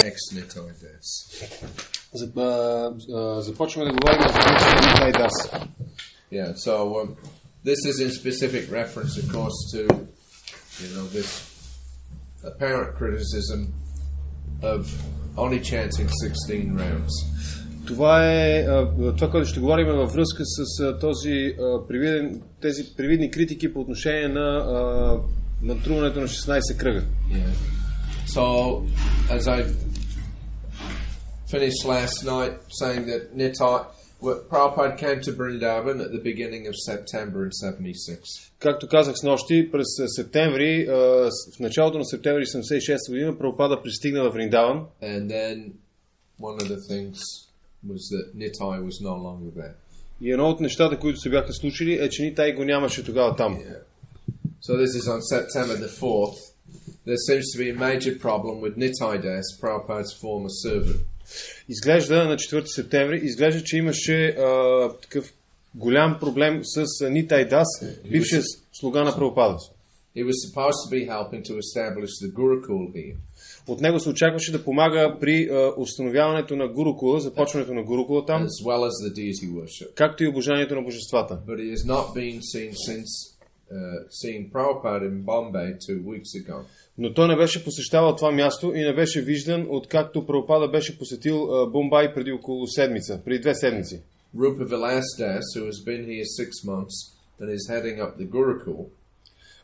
Ex-Nitai Das. Започваме да говорим за Nitai Das. Yeah, so this is in specific reference, of course, to this apparent criticism of only chanting 16 rounds. Това е това, което ще говорим във връзка с тези привидни критики по отношение на мантруването на 16 кръга. Yeah. So, as I finished last night saying that Nitai, Prabhupada came to Vrindavan at the beginning of September in 76. Както казах с нощи, през септември, в началото на септември 76 година, Прабхупада пристигна в Вриндаван. And then one of the things was that Nitai was no longer there. И едно от нещата, които се бяха случили, е, че Нитай го нямаше тогава там. Yeah. So this is on September the 4th. There seems to be a major problem with Nitai Das, Prabhupada's former servant. Изглежда на 4 септември, изглежда, че имаше такъв голям проблем с Нитай Дас, бившия слуга на Прабхупада. He was supposed to be helping to establish the Gurukul here. От него се очакваше да помага при установяването на Гурукула, започването на Гурукула там, as well as the deity worship. както и обожанието на божествата. But he has not been seen since seeing Prabhupada in Bombay 2 weeks ago. Но той не беше посещавал това място и не беше виждан, откакто Прабхупада беше посетил Бомбай преди около седмица, преди 2 седмици. Rupa Vilas Das, who has been here 6 months and is heading up the Gurukul.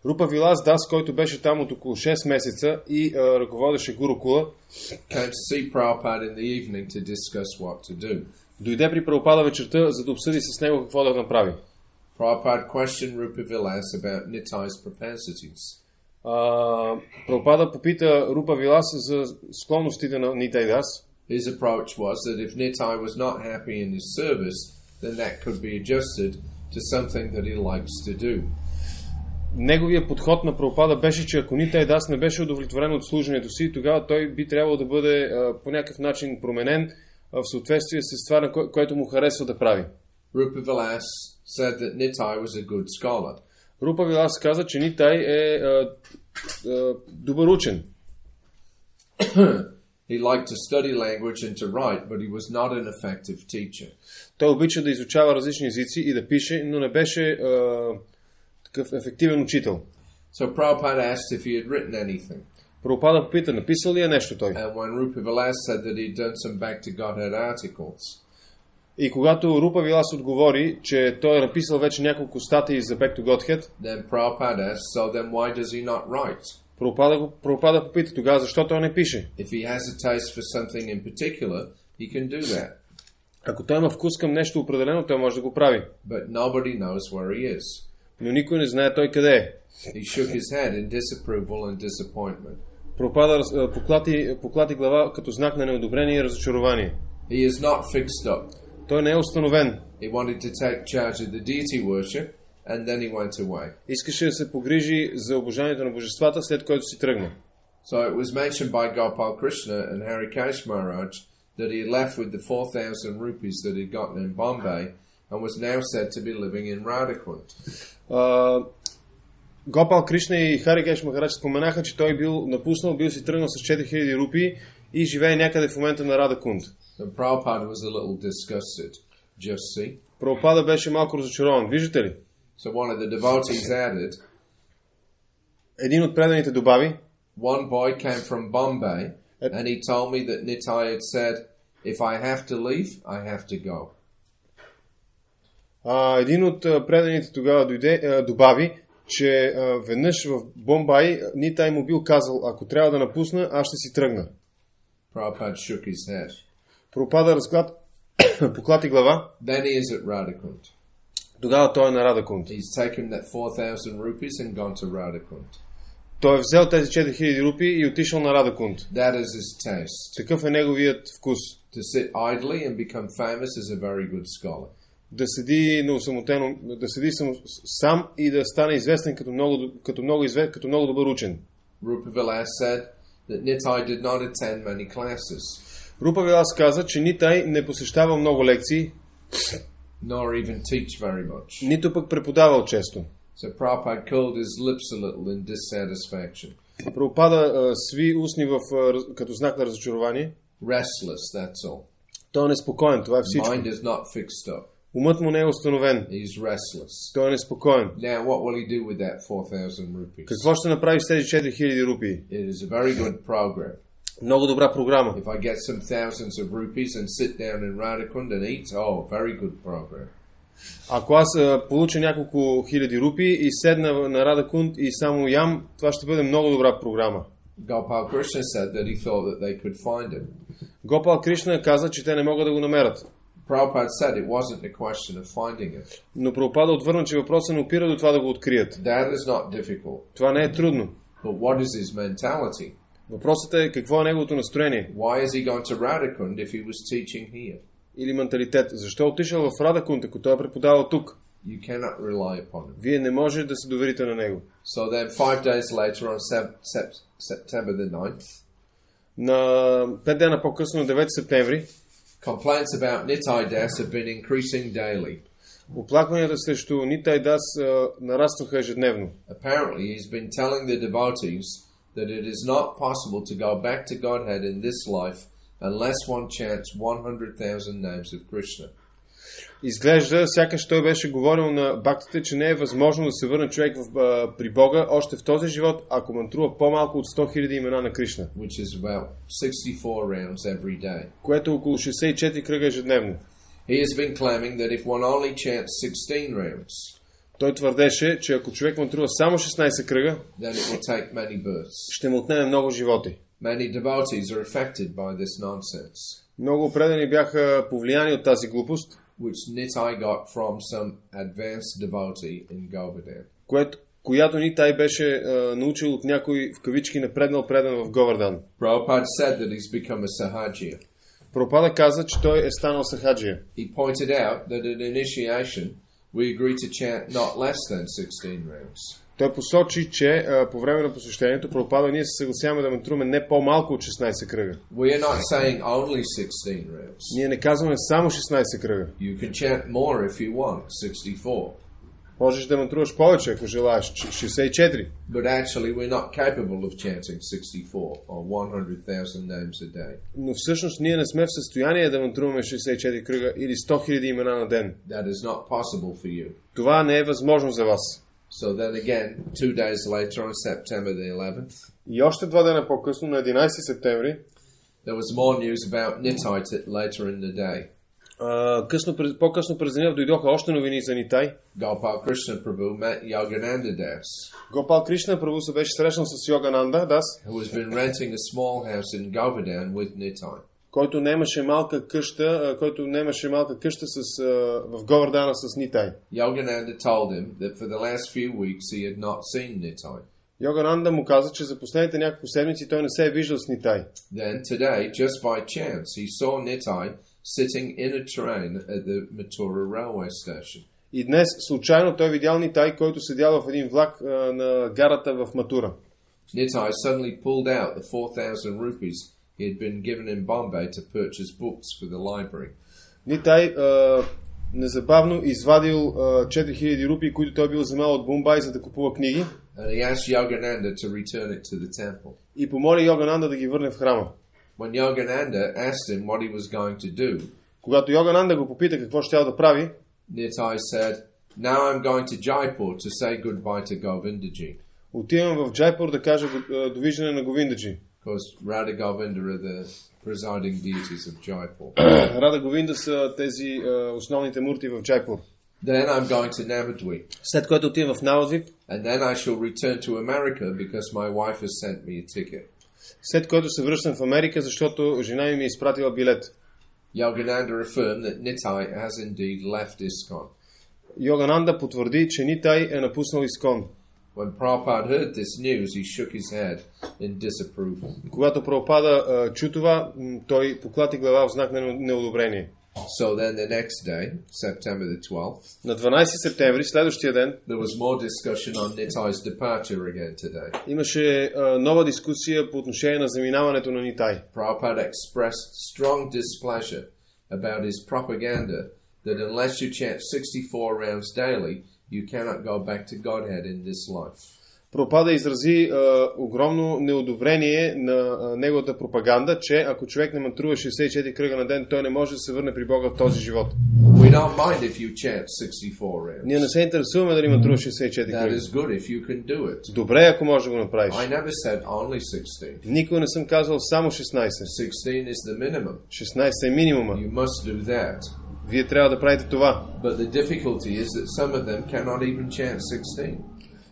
Рупа Вилас Дас, който беше там от около 6 месеца и ръководеше Гурукула, came to see Prabhupada in the evening to discuss what to do. Дойде при Прабхупада вечерта, за да обсъди с него какво да направи. Prabhupada questioned Rupa Vilas about Nitai's propensities. Прабхупада попита Рупа Вилас за склонностите на Нитай Дас. His approach was that if Nitai was not happy in his service, then that could be adjusted to something that he likes to do. Неговият подход на Прабхупада беше, че ако Нитай Дас не беше удовлетворен от служенето си, тогава той би трябвало да бъде по някакъв начин променен в съответствие с това, което му харесва да прави. Rupa Vilas said that Nitai was a good scholar. Рупа Вилас каза, че Нитай е добър учен. He liked to study language and to write, but he was not an effective teacher. Той обича да изучава различни езици и да пише, но не беше такъв ефективен учител. So Prabhupada asked if he had written anything. Прабхупада попита, написал ли е нещо той? And when Rupa Vilas said that he'd done some Back to Godhead articles. И когато Рупа Вилас отговори, че той е написал вече няколко статии за Back to Godhead, then Prabhupada asked, so then why does he not write? Прабхупада попита тогава, защо той не пише? If he has a taste for something in particular, he can do that. Ако той има вкус към нещо определено, той може да го прави. But nobody knows where he is. Но никой не знае той къде е. He shook his head in disapproval and disappointment. Прабхупада поклати глава като знак на неодобрение и разочарование. He is not fixed up. Той не е установен. He wanted to take charge of the deity worship, and then he went away. Искаше да се погрижи за обожанието на божествата, след което си тръгна. So it was mentioned by Gopal Krishna and Harikesh Maharaj that he left with the 4,000 rupees that he'd gotten in Bombay and was now said to be living in Radhakund. Гопал Кришна и Харикеш Махарадж споменаха, че той бил си тръгнал с 4000 рупии и живее някъде в момента на Радакунд. And Prabhupada was a little disgusted. Just see. Прабхупада беше малко разочарован. Виждате ли? So one of the devotees added, един от преданите добави, one boy came from Bombay and he told me that Nitai had said, if I have to leave, I have to go. Един от преданите тогава добави, че веднъж в Бомбай Нитай му бил казал, ако трябва да напусна, аз ще си тръгна. Prabhupada shook his head. Прабхупада поклати глава. Then he is at Radhakund. Тогава той е на Радакунд. He's taken that 4,000 rupees and gone to Radhakund. Той е взел тези 4000 рупии и отишъл на Радакунд. That is his taste. Такъв е неговият вкус. To sit idly and become famous is a very good scholar. Да седи неосамотено, да седи сам и да стане известен като много добър учен. Rupa Vilas said that Nitai did not attend many classes. Рупа Вилас каза, че Нитай не посещава много лекции, nor even teach very much. Нито пък преподавал често. So Prabhupada curled his lips a little in dissatisfaction. Прабхупада сви устни като знак на разочарование. Restless, that's all. Той е неспокоен, това е всичко. Mind is not fixed up. Умът му не е установен. He's restless. Той е неспокоен. Now, what will he do with that 4,000 rupees? Какво ще направи с тези 4000 рупии? It is a very good program. Много добра програма. If I get some thousands of rupees and sit down in Radhakund and eat, oh, very good program. Ако аз получа няколко хиляди рупии и седна на Радакунд и само ям, това ще бъде много добра програма. Gopal Krishna said that he thought that they could find him. Гопал Кришна каза, че те не могат да го намерят. Prabhupada said it wasn't a question of finding it. Но Прабхупада отвърна, че въпросът не опира до това да го открият. That is not difficult. Това не е трудно. But what is his mentality? Въпросът е какво е неговото настроение. Why is he going to Radhakund if he was teaching here? Или менталитет. Защо е отишъл в Радакунд, ако той е преподавал тук? You cannot rely upon him. Вие не може да се доверите на него. So then 5 days later on September the 9th, На 5 дена по-късно, на 9 септември, complaints about Nitai Das have been increasing daily. оплакванията срещу Нитай Дас нарастваха ежедневно. Apparently he's been telling the devotees that it is not possible to go back to Godhead in this life unless one chants 100,000 names of Krishna. Изглежда, сякаш той беше говорил на бхактите, че не е възможно да се върне човек при Бога още в този живот, ако мантрува по-малко от 100 000 имена на Кришна. Which is about 64 rounds every day. Което е около 64 кръга ежедневно. He has been claiming that if one only chants 16 rounds, той твърдеше, че ако човек мантрува само 16 кръга, then it will take many births. ще му отнеме много животи. Many devotees are affected by this nonsense, Много предани бяха повлияни от тази глупост, which Nitai got from some advanced devotee in Govardhan. която Нитай беше научил от някой в кавички напреднал предан в Говардан. Prabhupada said that he's become a sahaja. Прабхупада каза, че той е станал сахаджия. He pointed out that at initiation we agree to chant not less than 16 rounds. Той посочи, че по време на посещението Прабхупада ние се съгласяваме да мантруваме не по-малко от 16 кръга. We are not saying only 16 rounds. Ние не казваме само 16 кръга. You can chant more if you want, 64. Можеш да мантруваш повече, ако желаеш, 64. But actually we're not capable of chanting 64 or 100,000 names a day. Но всъщност ние не сме в състояние да мантруваме 64 кръга или 100 000 имена на ден. That is not possible for you. Това не е възможно за вас. So then again, 2 days later on September the 11th, И още 2 дена по-късно, на 11 септември, there was more news about Nitai later in the day. По-късно през деня дойдоха още новини за Нитай. Gopal Krishna Prabhu met Yogananda Das, Гопал Кришна Прабху се беше срещнал с Йогананда Дас, who has been renting a small house in Govardhan with Nitai. който нямаше малка къща, в Говардана с Нитай. Yogananda told him that for the last few weeks he had not seen Nitai. Йогананда му каза, че за последните няколко седмици той не се е виждал с Нитай. Then today, just by chance, he saw Nitai sitting in a train at the Mathura railway station. И днес случайно той видял Нитай, който седял в един влак на гарата в Матура. Nitai suddenly pulled out the 4,000 rupees he had been given in Bombay to purchase books for the library. Нитай незабавно извадил 4000 рупии, които той бил вземал от Бомбай, за да купува книги. And he asked Yogananda to return it to the temple. И помоли Йогананда да ги върне в храма. When Yogananda asked him what he was going to do, Когато Йогананда го попита какво щял да прави, Nitai said, "Now I'm going to Jaipur to say goodbye to Govindaji." отивам в Джайпур да кажа довиждане на Говиндаджи. Because Radha Govinda are the presiding deities of Jaipur. Рада Говинда са тези основните мурти в Джайпур. Then I'm going to Navadvip. След което отивам в Навадвип. And then I shall return to America because my wife has sent me a ticket. След което се връщам в Америка, защото жена ми е изпратила билет. Yogananda affirmed that Nitai has indeed left ISKCON. Йогананда потвърди, че Нитай е напуснал Искон. When Prabhupada heard this news, he shook his head in disapproval. Когато Прабхупада чу това, той поклати глава в знак на неодобрение. So then the next day, September the 12th, На 12 септември, следващия ден, there was more discussion on Nitai's departure again today. имаше нова дискусия по отношение на заминаването на Нитай. Prabhupada expressed strong displeasure about his propaganda that unless you chant 64 rounds daily, you cannot go back to Godhead in this life. Прабхупада изрази огромно неодобрение на неговата пропаганда, че ако човек не мантрува 64 кръга на ден, той не може да се върне при Бога в този живот. We don't mind if you chant 64 rounds. Ние не се интересуваме дали мантруваш 64 That кръга. is good if you can do it. Добре, ако можеш да го направиш. I never said only 16. Никога не съм казал само 16. 16 is the minimum. 16 е минимума. You must do that. Вие трябва да правите това. But the difficulty is that some of them cannot even chant 16.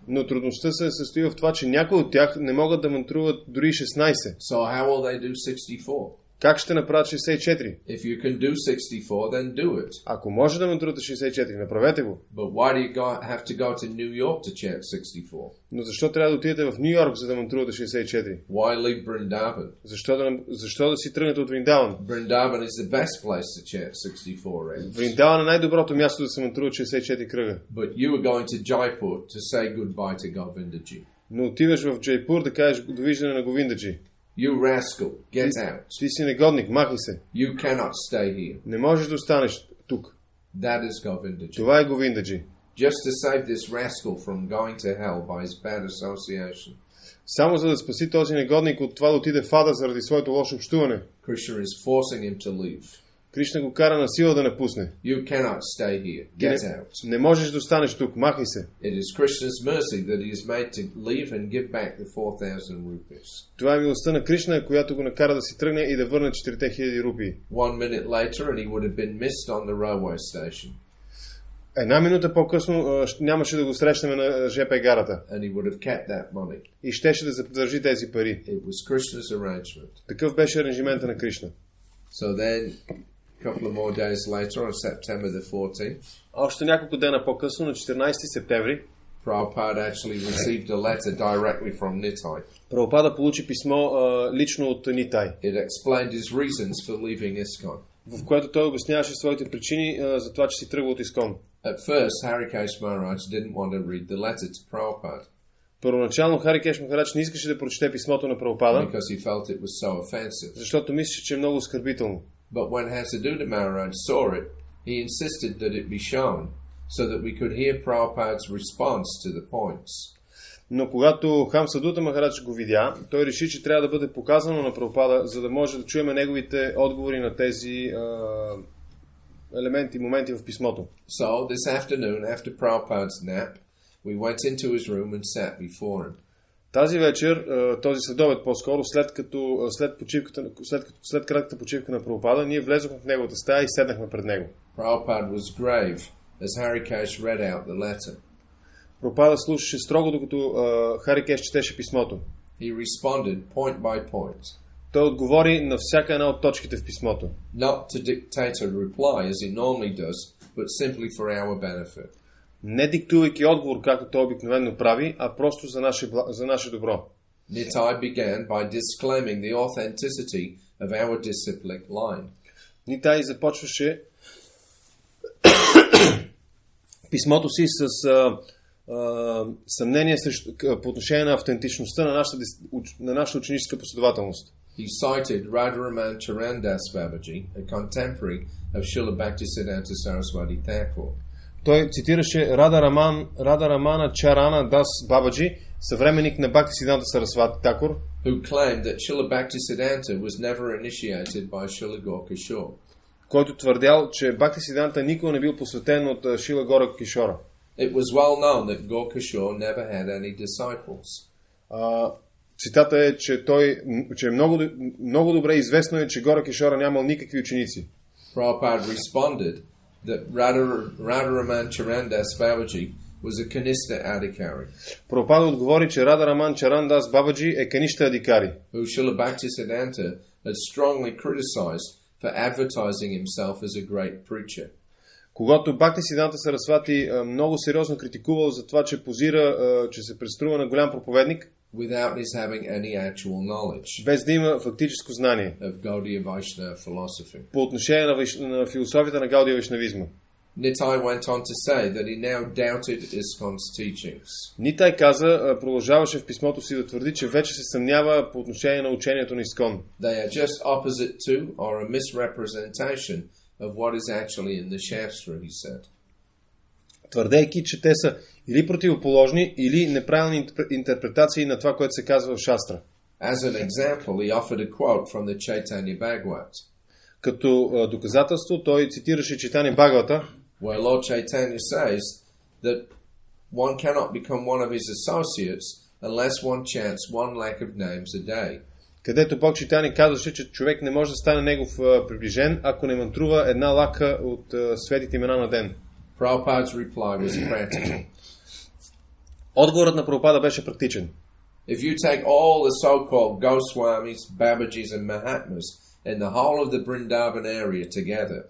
Но трудността се състои в това, че някои от тях не могат да мантруват дори 16. So how will they do 64? Как ще направят 64? If you can do 64, then do it. Ако може да мантрувате 64, направете го. But why do you have to go to New York to chant 64? Но защо трябва да отидете в Ню Йорк, за да мантрувате 64? Why leave Vrindavan? Защо да си тръгнете от Вриндаван? Vrindavan is the best place to chant 64 rounds. Вриндаван е най-доброто място да се мантруват 64 кръга. But you are going to Jaipur to say goodbye to Govindaji. Но отиваш в Джайпур да кажеш довиждане на Говиндаджи. You rascal, get out. Ти си негодник, махай се. You cannot stay here. Не можеш да останеш тук. That is Govindaji. Това е Говиндаджи. Just to save this rascal from going to hell by his bad association. Само за да спаси този негодник от това да отиде в ада заради своето лошо общуване. Krishna is forcing him to leave. Кришна го кара на сила да напусне. You cannot stay here. Get out. Не можеш да останеш тук, махай се. It is Krishna's mercy that he is made to leave and give back the 4,000 rupees. Това е милостта на Кришна, която го накара да си тръгне и да върне 4000 рупии. 1 minute later and he would have been missed on the railway station. Една минута по-късно нямаше да го срещнем на ЖП гарата. And he would have kept that money. И щеше да задържи тези пари. It was Krishna's arrangement. Такъв беше аранжимента на Кришна. So then, a couple of more days later, on September the 14th, Още няколко дена по-късно, на 14 септември, Prabhupada actually received a letter directly from Nitai. Прабхупада получи писмо лично от Нитай, It explained his reasons for leaving ISKCON. в което той обясняваше своите причини за това, че си тръгва от Искон. At first, Harikesh Maharaj didn't want to read the letter to Prabhupada Първоначално Харикеш Махарадж не искаше да прочете писмото на Прабхупада, because he felt it was so offensive. защото мислеше, че е много оскърбително. But when Hasaduta Maharaj saw it, he insisted that it be shown so that we could hear Prabhupada's response to the points. Но когато Хамсадута Махарадж го видя, той реши, че трябва да бъде показано на Прабхупада, за да може да чуем неговите отговори на тези елементи, моменти в писмото. So this afternoon, after Prabhupada's nap, we went into his room and sat before him. Тази вечер, този следобед по-скоро, след кратката почивка на Прабхупада, ние влезохме в неговата стая и седнахме пред него. Prabhupada was grave as Harikesh read out the letter. Прабхупада слушаше строго, докато Харикеш четеше писмото. He responded point by point, Той отговори на всяка една от точките в писмото. not to dictate a reply as he normally does, but simply for our benefit. Не диктувайки отговор, както той обикновено прави, а просто за наше добро. Nitai began by disclaiming the authenticity of our disciplic line. Нитай започваше писмото си с съмнение по отношение на автентичността на нашата ученическа последователност. He cited Radharaman Charandas Babaji, a contemporary of Srila Bhaktisiddhanta Saraswati Thakur. Той цитираше Рада Рамана Чарана Дас Бабаджи, съвременник на Бхактисиддханта Сарасвати Такур, who claimed that Srila Bhaktisiddhanta was never initiated by Srila Gaurkishore. който твърдял, че Бхактисиддханта никога не бил посветен от Шрила Гора Кишора. It was well known that Gaurkishore never had any disciples. Цитата е, че много добре известно е, че Гора Кишора нямал никакви ученици. Prabhupada responded that Radharaman Charandas Babaji was a Kanista Adhikari, Прабхупада отговори, че Рада Раман Чарандас Бабаджи е Каништа Адикари, who Srila Bhaktisiddhanta had strongly criticized for advertising himself as a great preacher. Когато Бхактисиддханта Сарасвати много сериозно критикувал за това, че позира, че се преструва на голям проповедник, without his having any actual knowledge без да има фактическо знание of Gaudiya Vaishnava philosophy. по отношение на философията на Гаудия Вайшнавизма. Nitai went on to say that he now doubted ISKCON's teachings. Нитай каза, продължаваше в писмото си да твърди, че вече се съмнява по отношение на учението на Искон. They are just opposite to or a misrepresentation of what is actually in the Shastra, he said. твърдейки, че те са или противоположни, или неправилни интерпретации на това, което се казва в Шастра. As an example, he offered a quote from the Chaitanya Bhagavat. Като доказателство той цитираше Чайтаня Бхагавата, where Lord Chaitanya says that one cannot become one of his associates unless one chants one lakh of names a day. Където Бог Чайтаня казваше, че човек не може да стане негов приближен, ако не мантрува една лака от светите имена на ден. Prabhupada's reply was practical. Отговорът на Прабхупада беше практичен. If you take all the so-called Goswamis, Babajis and Mahatmas in the whole of the Vrindavan area together,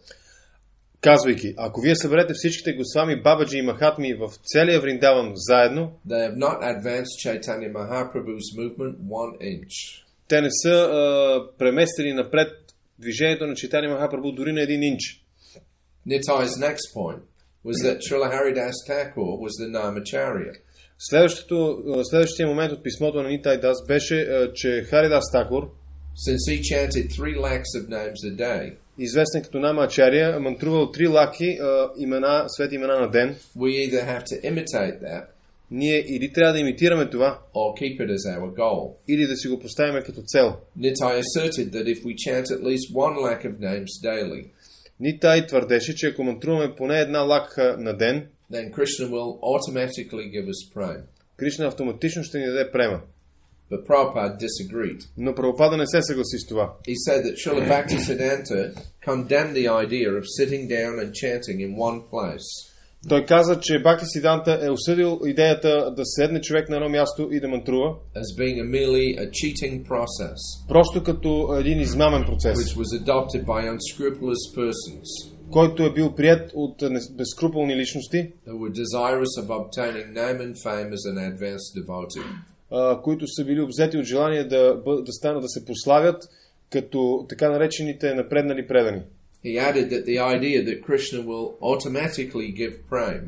казвайки, ако вие съберете всичките Госвами, Бабаджи и Махатми в целия Вриндаван заедно, they have not advanced Chaitanya Mahaprabhu's movement 1 inch. Те не са преместили напред движението на Чайтаня Махапрабху дори на 1 инч. Nitai's next point was that Srila Haridas Thakur was the Namacharya. Следващия момент от писмото на Нитай Дас беше, че Харидас Такур, since he chanted 3 lakhs of names a day, известен като Намачария, мантрувал 3 лаки свети имена на ден, we either have to imitate that, ние или трябва да имитираме това, or keep it as our goal. или да си го поставим като цел. Nitai asserted that if we chant at least 1 lakh of names daily, Нитай твърдеше, че ако мантруваме поне една лакха на ден, then Krishna will automatically give us prema. Кришна автоматично ще ни даде према. But Prabhupada disagreed. Но Прабхупада не се съгласи с това. He said that Srila Bhaktisiddhanta condemned the idea of sitting down and chanting in one place. Той каза, че Бхактисиданта е осъдил идеята да седне човек на едно място и да мантрува, as being merely a cheating process, просто като един измамен процес, which was adopted by unscrupulous persons, който е бил прият от безскрупулни личности, who were desirous of obtaining name and fame as an advanced devotee. Които са били обзети от желание да станат да се прославят като така наречените напреднали предани. He added that the idea that Krishna will automatically give prema,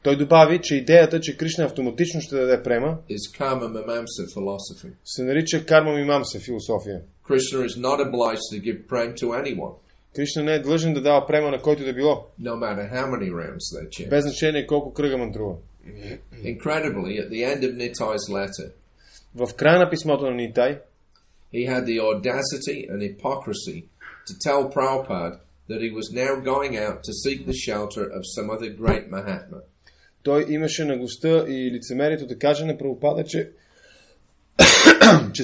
той добави, че идеята, че Кришна автоматично ще даде према, is karma mimamsa philosophy. се нарича карма мимамса философия. Krishna is not obliged to give prema to anyone, Кришна не е длъжен да дава према на който да било, no matter how many rounds they chant. без значение колко кръга мантрува. Incredibly, at the end of Nitai's letter, В края на писмото на Нитай, he had the audacity and hypocrisy to tell Prabhupada that he was now going out to seek the shelter of some other great Mahatma. Той имаше наглостта и лицемерието да каже на Прабхупада, че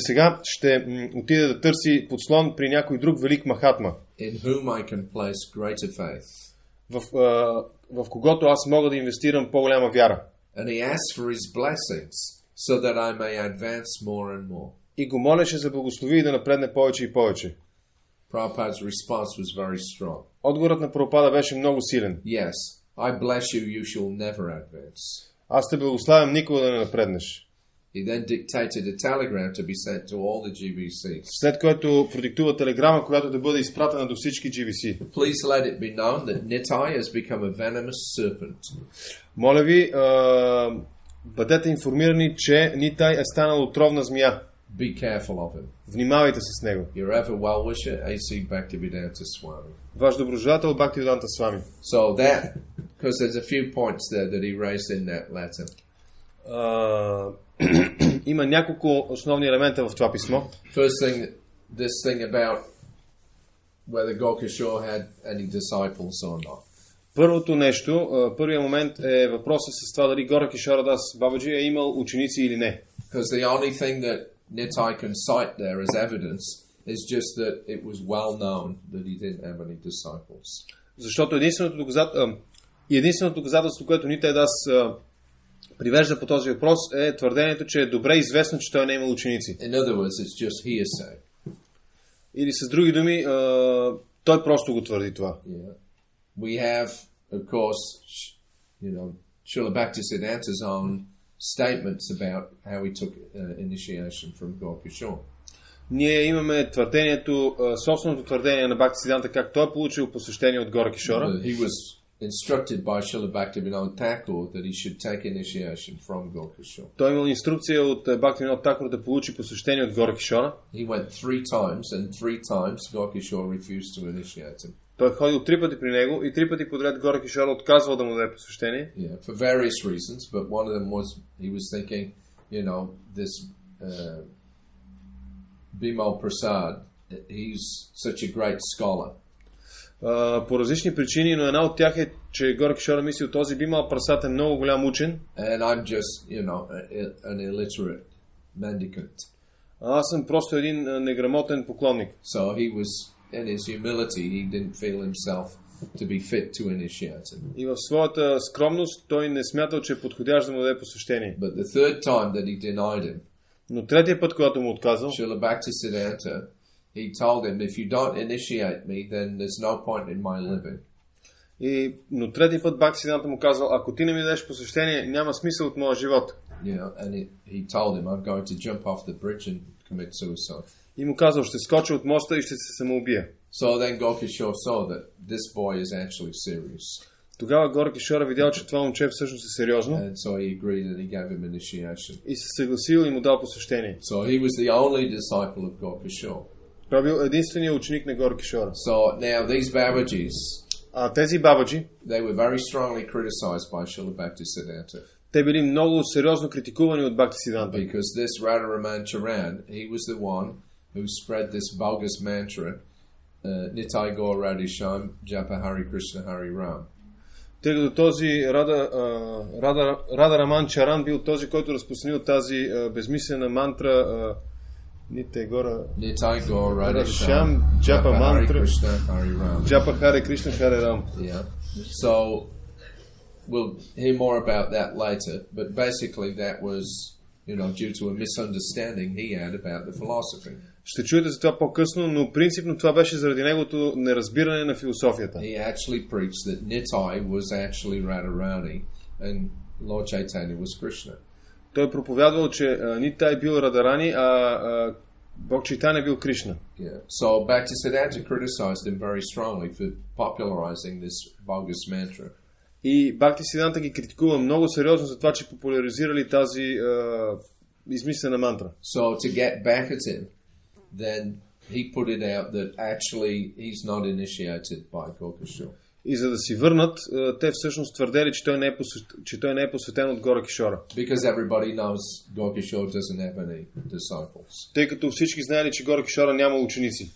сега ще отиде да търси подслон при някой друг велик Махатма, in whom I can place greater faith. В когото аз мога да инвестирам по-голяма вяра. And he asked for his blessings so that I may advance more and more. И го молеше за благослови и да напредне повече и повече. Prabhupada's response was very strong. Отговорът на Прабхупада беше много силен. Yes, I bless you, you shall never advance. Аз те благославям никога да не напреднеш. He then dictated a telegram to be sent to all the GBCs. След което продиктува телеграма, която да бъде изпратена до всички GBC. Please let it be known that Nitai has become a venomous serpent. Моля ви, бъдете информирани, че Нитай е станал отровна змия. Be careful of him. Внимавайте с него. Your ever well-wisher, A.C. Bhaktivedanta Swami. Ваш доброжелател Бхактивиданта Свами. So that, because there's a few points there that he raised in that letter. Има няколко основни елемента в това писмо. First thing, this thing about whether Gokishore had any disciples or not. Първото нещо, първият момент е въпросът с това дали Гора Кишора Дас Бабаджи е имал ученици или не. Because the only thing that Nitai can cite there as evidence is just that it was well known that he didn't have any disciples. Защото единственото доказателство, което Нитай Дас привежда по този въпрос е твърдението, че е добре известно, че той не е имал ученици. In other words, it's just hearsay. Или с други думи, той просто го твърди това. Yeah. We have, of course, Srila Bhaktisiddhanta's own statements about how he took initiation from Gaur-Kishore. Ние имаме твърдението, собственото твърдение на Бхактисиданта, как той е получил посещение от Гора Кишора. He was instructed by Srila Bhaktivinoda Thakur that he should take initiation from Gaur-Kishore. Той имал инструкция от Бхактивинода Такур да получи посещение от Гора Кишора. He went 3 times, and 3 times Gaur-Kishore refused to initiate him. Той е ходил 3 пъти при него и 3 пъти подред Гора Кишора отказвал да му даде посвещение. Yeah, for various reasons, but one of them was he was thinking, this Bimal Prasad, he's such a great scholar. По различни причини, но една от тях е, че Гора Кишора мислил, този Бимал Прасад е много голям учен. And I'm just, an illiterate mendicant. Аз съм просто един неграмотен поклонник. So he was, in his humility, he didn't feel himself to be fit to initiate him. И в своята скромност той не смятал, че е подходящ да му даде посвещение. But the third time that he denied him, но третия път, когато му отказал, Srila Bhaktisiddhanta, he told him, if you don't initiate me, then there's no point in my living. Но третия път Бхактисиданта му казал, ако ти не ми дадеш посвещение, няма смисъл от моя живот. And he told him, I'm going to jump off the bridge and commit suicide. И му казал, ще скоча от моста и ще се самоубия. So then Gokishore saw that this boy is actually serious. Тогава Гора Кишора видял, че това момче всъщност е сериозно. And so he agreed and he gave him initiation. И се съгласил и му дал посвещение. So he was the only disciple of Gokishore. Той бил единственият ученик на Гора Кишора. So now these Babajis, тези бабаджи, they were very strongly criticized by Srila Bhaktisiddhanta. Те били много сериозно критикувани от Бхактисиданта. Because this Radharaman Charan, he was the one who spread this bogus mantra, Nitai Gaur Radhisham, Джапа, Хари, Кришна, Хари, Ram. Тъй като този Радhaраman Чаран бил този, който разпространил тази безмислена мантра Nitai Gaur Radhisham, Джапа мантра, Джапа, Хари, Кришна, Хари, Рам. Yeah. So we'll hear more about that later, but basically that was, due to a misunderstanding he had about the philosophy. Ще чуете за това по-късно, но принципно това беше заради неговото неразбиране на философията. He actually preached that Nitai was actually Radharani and Lord Chaitanya was Krishna. Той проповядвал, че Нитай бил Радарани, а Бог Чайтаня бил Кришна. Yeah. So Bhaktisiddhanta criticized him very strongly for popularizing this bogus mantra. И Бхактисиданта ги критикува много сериозно за това, че популяризирали тази измислена мантра. So to get back at him, then he put it out that actually he's not initiated by Gokishore. И за да си върнат, те всъщност твърдели, че той не е посветен от Гора Кишора. Because everybody knows Gokishore doesn't have any disciples. Тъй като всички знаели, че Гора Кишора няма ученици.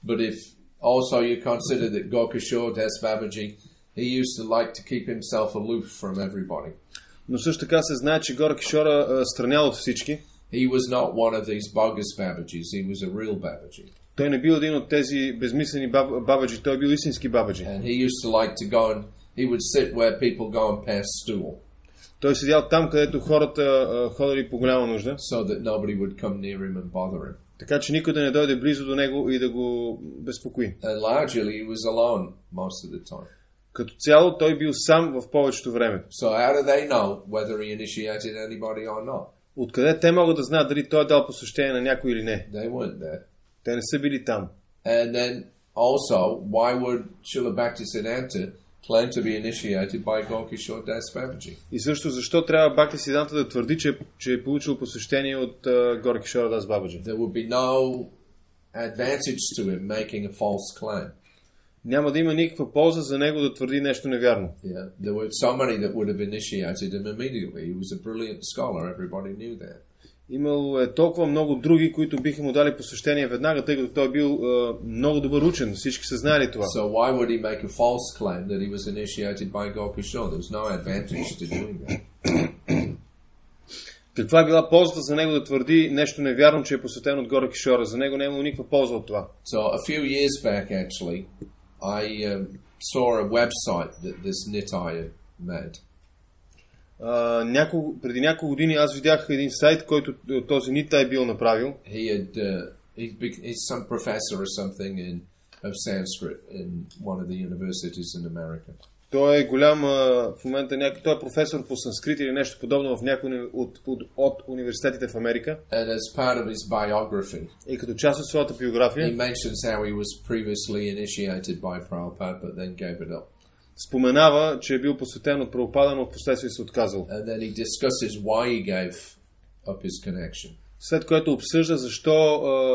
But if also you consider that Gokishore Das Babaji, he used to like to keep himself aloof from everybody. Но също така се знае, че Гора Кишора странял от всички. He was not one of these bogus Babajis. He was a real Babaji. Той не бил един от тези безмислени бабаджи, той бил истински бабаджи. And he used to like to go and he would sit where people go and pass stool. Той седял там, където хората ходили по голяма нужда. So that nobody would come near him and bother him. Така че никой да не дойде близо до него и да го безпокои. And largely he was alone most of the time. Като цяло той бил сам в повечето време. So how do they know whether he initiated anybody or not? Откъде те могат да знаят дали той е дал посвещение на някой или не? They weren't there. Те не са били там. And then also, why would Srila Bhaktisiddhanta claim to be initiated by Gokishore Das Babaji? И също защо трябва Бхактисиданта да твърди, че е получил посвещение от Гора Кишора Дас Бабаджи? There would be no advantage to him making a false claim. Няма да има никаква полза за него да твърди нещо невярно. Yeah, there were so many that would have initiated him immediately. He was a brilliant scholar. Everybody knew that. Имало е толкова много други, които биха му дали посвещение веднага, тъй като той бил много добър учен. Всички са знаели това. So why would he make a false claim that he was initiated by Gokishore? There was no advantage to doing that. Каква е била ползата за него да твърди нещо невярно, че е посветен от Гора Кишора? За него не е имало никаква полза от това. So a few years back, actually, I saw a website that this Nitai had made. Преди няколко години аз видях един сайт, който този Нитай бил направил. He's some professor or something of Sanskrit in one of the universities in America. Той е голям в момента той е професор по санскрит или нещо подобно в някой от университетите в Америка. And as part of his biography, и като част от своята биография, he mentions how he was previously initiated by Prabhupada, but then gave it up. Споменава, че е бил посветен от Прабхупада, но впоследствие се отказал. And then he discusses why he gave up his connection. След което обсъжда защо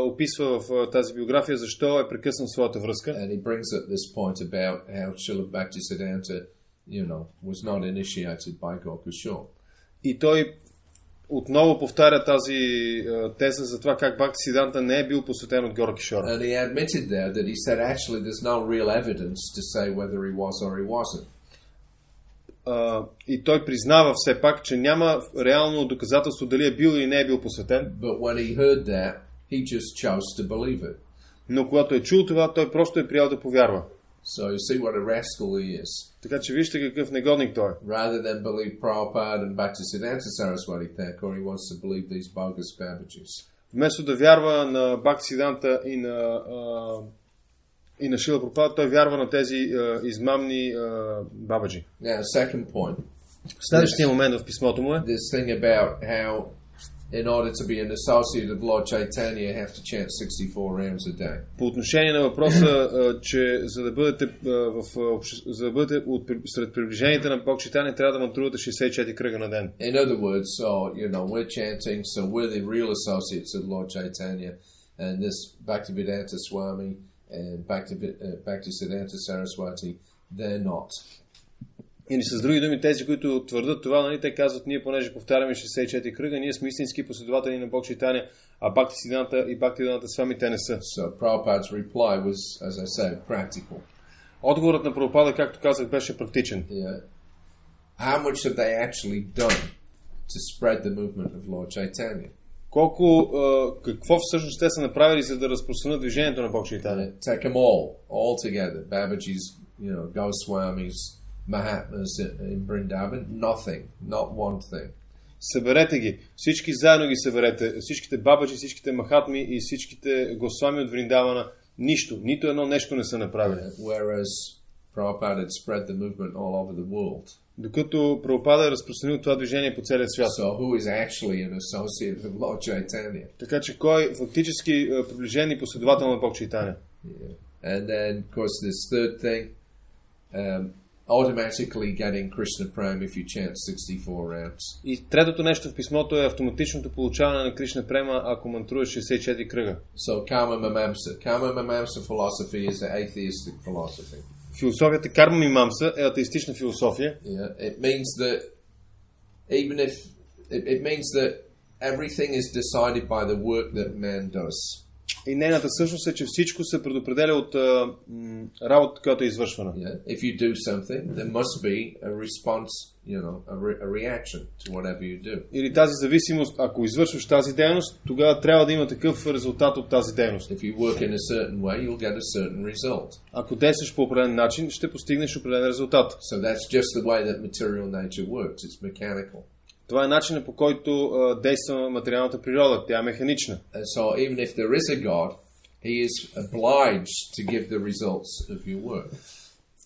описва в тази биография защо е прекъснал своята връзка. And he brings up this point about how Srila Bhaktisiddhanta, was not initiated by Gokul. И той отново повтаря тази теза за това как Бхактисиданта не е бил посветен от Гора Кишора. And he admitted there that he said actually there's no real evidence to say whether he was or he wasn't. И той признава все пак, че няма реално доказателство дали е бил или не е бил посветен. But when he heard that, he just chose to believe it. Но когато е чул това, той просто е приял да повярва. So you see what a rascal he is. Така че вижте какъв негодник той е. Rather than believe Prabhupada and Bhaktisiddhanta Saraswati Thakur, he wants to believe these bogus Babaji's. Вместо да вярва на Бхактисиданта и на Шрила Прабхупада, той вярва на тези измамни бабаджи. Now, second point. Следващия момент в писмото му е This thing about how in order to be an associate of Lord Chaitanya you have to chant 64 rounds a day. По отношение на въпроса, че за да бъдете сред приближените на Бог Чайтания, трябва да мантрувате 64 кръга на ден. In other words, we're chanting, so we're the real associates of Lord Chaitanya, and this Bhaktivedanta Swami and Bhaktisiddhanta Saraswati, they're not. Или с други думи, тези, които твърдат това, нали, те казват, ние понеже повтаряме 64 кръга, ние сме истински последователи на Бог Чайтания, а Бхактисиданта и Бхактиведanta Свами те не са. So Prabhupada's reply was, as I said, practical. Отговорът на Прабхупада, както казах, беше практичен. Yeah. How much have they actually done to spread the movement of Lord Chaitanya? Какво всъщност те са направили, за да разпространят движението на Бог Чайтания? Take them all together. Babaji's, Goswamis, Mahatmas in Vrindavan, nothing, not one thing. Съберете ги. Всички заедно ги съберете. Всичките бабаджи, всичките махатми и всичките госвами от Вриндавана. Нищо. Нито едно нещо не са направили. Whereas Prabhupada had spread the movement all over the world. Докато Прабхупада е разпространил това движение по целия свят. So who is actually an associate of Lord Chaitanya? Така че кой фактически приближен и последовател на Бог Чайтания? And then, of course, this third thing, automatically getting Krishna Prem if you chant 64 rounds. И третото нещо в писмото е автоматичното получаване на Кришна Према, ако мантруваш 64 кръга. So Karma Mimamsa philosophy is the atheistic philosophy. Философията Карма Мимамса е атеистична философия. It means that it means that everything is decided by the work that man does. И нейната същност е, че всичко се предопределя от работата, която е извършвана. If you do something, there must be a response, a reaction to whatever you do. Или тази зависимост, ако извършваш тази дейност, тогава трябва да има такъв резултат от тази дейност. If you work in a certain way, you'll get a certain result. Ако действаш по определен начин, ще постигнеш определен резултат. So that's just the way that material nature works. It's mechanical. Това е начинът, по който действа материалната природа. Тя е механична. And so even if there is a God, he is obliged to give the results of your work.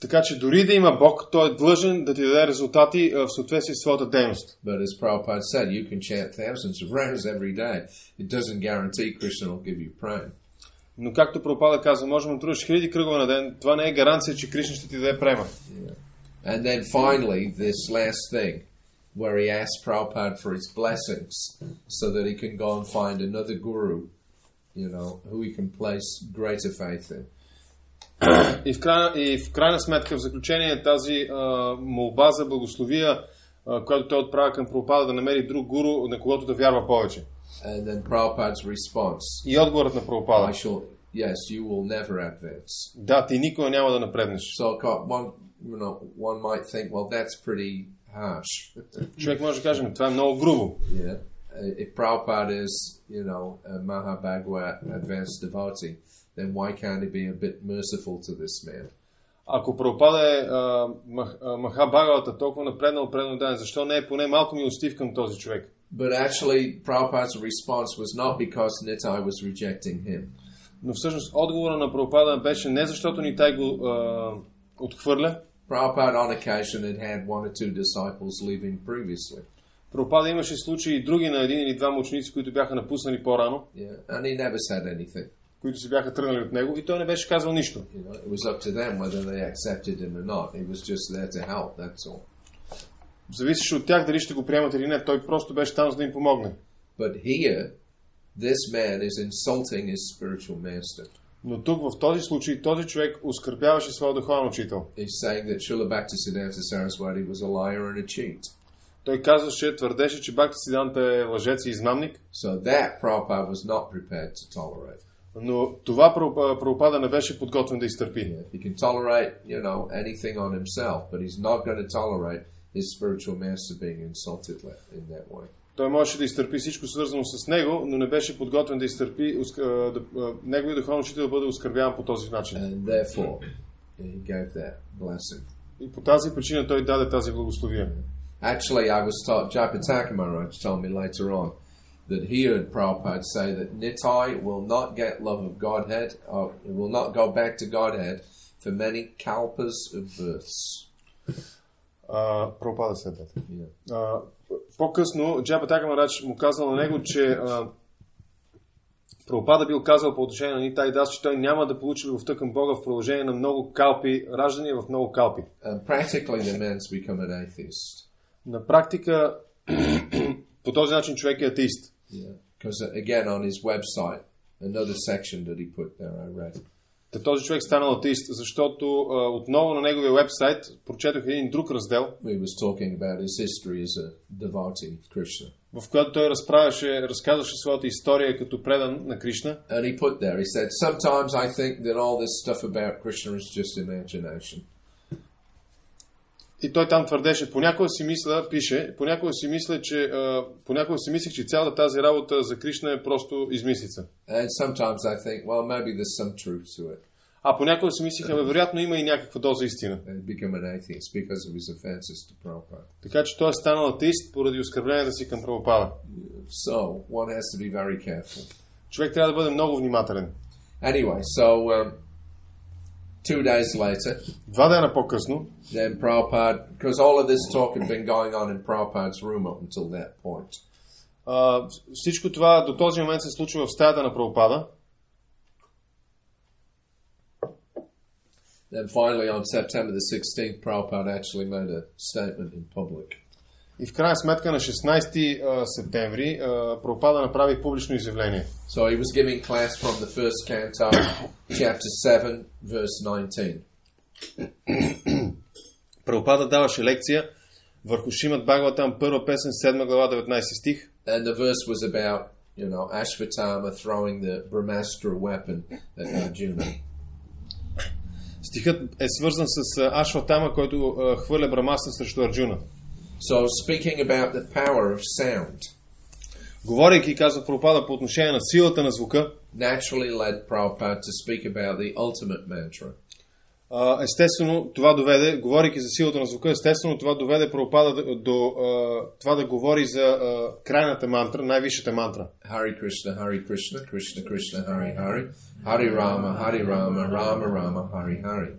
Така че дори да има Бог, той е длъжен да ти даде резултати в съответствие с своята дейност. But as Prabhupada said, you can chant thousands of rounds every day. It doesn't guarantee Krishna will give you prem. Но както Прабхупада казва, може да мантруваш 1000 кръгове на ден, това не е гаранция, че Кришна ще ти даде према. And then finally, this last thing, where he asks Prabhupada for his blessings so that he can go and find another guru, who he can place greater faith in. И в крайна сметка, в заключение, тази молба за благословия, която той отправя към Прабхупада да намери друг гуру, на когото да вярва повече. And then Prabhupada's response. И отговорът на Прабхупада. Yes, you will never advance. Да, ти никога няма да напреднеш. So one might think, well, that's pretty harsh. Човек може да каже, това е много грубо. Yeah. If Prabhupada is, a Mahabhagavad advanced devotee, then why can't he be a bit merciful to this man? Ако Прабхупада е Махабхагавата толкова напреднал ден, защо не е поне малко милостив към този човек? But actually, Prabhupada's response was not because Nitai was rejecting him. Но всъщност отговора на Прабхупада беше не защото Нитай го отхвърля. Prabhupada on occasion had one or two disciples leaving previously. Прабхупада имаше случаи и други на един или двама ученици, които бяха напуснали по-рано. And he never said anything. Които се бяха тръгнали от него и той не беше казал нищо. It was up to them whether they accepted him or not. He was just there to help, that's all. Зависеше от тях дали ще го приемат или не. Той просто беше там, за да им помогне. But here, this man is insulting his spiritual master. Но тук в този случай този човек оскърбяваше своя духовен учител. He's saying that Srila Bhaktisiddhanta Saraswati was a liar and a cheat. Той казваше, твърдеше, че Бхактисидданта е лъжец и измамник. So that Prabhupada was not prepared to tolerate. Но това Прабхупада не беше подготвен да изтърпи. He can tolerate, anything on himself, but he's not going to tolerate his spiritual master being insulted in that way. Той можеше да изтърпи всичко свързано с него, но не беше подготвен да изтърпи неговият духовен учител да бъде оскърбяван по този начин. And therefore, he gave that blessing. И по тази причина той даде тази благословие. Actually, I was taught, Japataka Maharaj told me later on, that he heard Prabhupada say that Nitai will not get love of Godhead, or will not go back to Godhead for many kalpas of births. Прабхупада след това. По-късно Джапа Марадж му казал на него, че Прабхупада бил казал по отношение на Нитай Дас, че той няма да получи любовта към Бога в продължение на много калпи, раждани в много калпи. Practically the man's become an atheist. На практика по този начин човек е атеист. Because again on his website, another section that he put there, I read. Този човек станал атеист, защото отново на неговия вебсайт прочетох един друг раздел, He was talking about his history as a devotee of Krishna. В който той разказваше своята история като предан на Кришна. And he put there, he said, sometimes I think that all this stuff about Krishna is just imagination. И той там твърдеше, понякога си мислех, че цялата тази работа за Кришна е просто измислица. And sometimes I think, well, maybe there's some truth to it. А понякога си мислех, вероятно има и някаква доза истина. And become an atheist because of his offenses to Prabhupada. Така че той е станал атеист поради оскърбленията си към Прабхупада. So, one has to be very careful. Човек трябва да бъде много внимателен. Anyway, so 2 days later, 2 дена по-късно, then Prabhupada, because all of this talk had been going on in Prabhupada's room up until that point. Всичко това до този момент се случва в стаята на Прабхупада. Then finally on September the 16th, Prabhupada actually made a statement in public. И в крайна сметка на 16 септември Прабхупада направи публично изявление. So he was giving class from the first canto, chapter 7, verse 19. Прабхупада даваше лекция върху Шримад Бхагаватам, първа песен, 7 глава, 19 стих. And the verse was about, Ashvatthama throwing the Brahmastra weapon at Arjuna. Стихът е свързан с Ашватама, който хвърля Брамастра срещу Арджуна. So speaking about the power of sound, говорейки, казва Прабхупада, по отношение на силата на звука, naturally led Prabhupada to speak about the ultimate mantra. Естествено, това доведе, говорейки за силата на звука, естествено това доведе Прабхупада до това да говори за крайната мантра, най-висшата мантра. Хари Кришна, Кришна Кришна, Хари Хари, Хари Рама, Рама Рама, Хари Хари.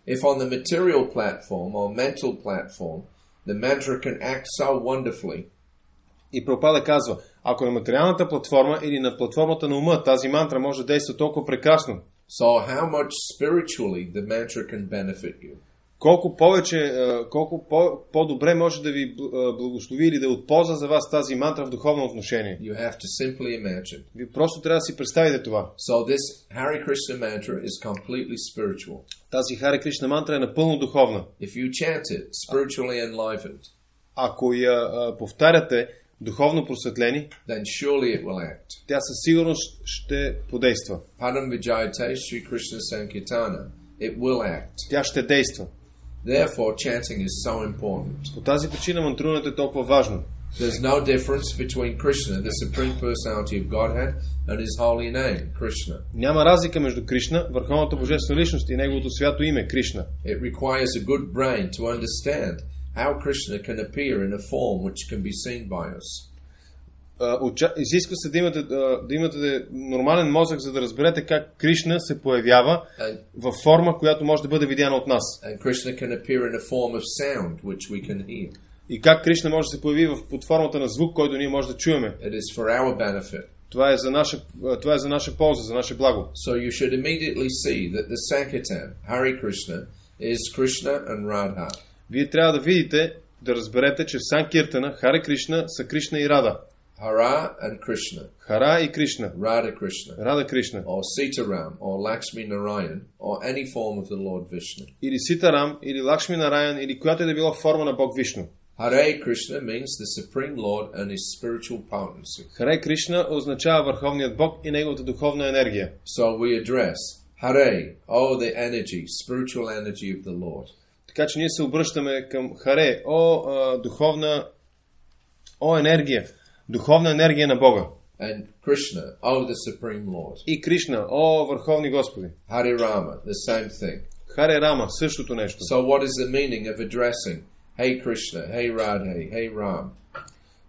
If on the material platform or mental platform, the mantra can act so wonderfully. И Прабхупада казва, ако на материалната платформа или на платформата на ума тази мантра може да действа толкова прекрасно, so how much spiritually the mantra can benefit you? Колко по-добре може да ви благослови или да от полза за вас тази мантра в духовно отношение. You have to simply imagine. Вие просто трябва да си представите това. So this Hare Krishna mantra is completely spiritual. Тази Хари Кришна мантра е напълно духовна. If you chant it spiritually enlivened, ако я повтаряте духовно просветлени, then surely it will act. Тя със сигурност ще подейства. Padam Vijayate Shri Krishna Sankirtana. It will act. Тя ще действа. Therefore, chanting is so important. По тази причина мантруването е толкова важно. There's no difference between Krishna, the Supreme Personality of Godhead, and His holy name, Krishna. Няма разлика между Кришна, върховната божествена личност и неговото свято име Кришна. It requires a good brain to understand how Krishna can appear in a form which can be seen by us. Изисква се да имате нормален мозък, за да разберете как Кришна се появява във форма, която може да бъде видяна от нас. И как Кришна може да се появи под формата на звук, който ние може да чуеме. Това е за наша полза, за наше благо. So you should immediately see that the Sankirtan, Hare Krishna, is Krishna and Radha. Вие трябва да видите, да разберете, че Санкиртана, Харе Кришна са Кришна и Рада. Hara and Krishna. Хара и Кришна. Radha Krishna. Рада Кришна. Or Sitaram, or Lakshmi Narayan, or any form of the Lord Vishnu. Или Ситарам, или Лакшми Нараян, или която да била форма на Бог Вишну. Hare Krishna means the Supreme Lord and His spiritual potency. Харе Кришна означава Върховният Бог и неговата духовна енергия. So we address Hare, oh the energy, spiritual energy of the Lord. Така че ние се обръщаме към Харе, духовна, енергия, духовна енергия на Бога. And Krishna, oh the Supreme Lord. И Кришна, Върховни Господи. Hare Rama, the same thing. Харе Рама, същото нещо. So what is the meaning of addressing Hey Krishna, Hey Radhe, Hey Ram?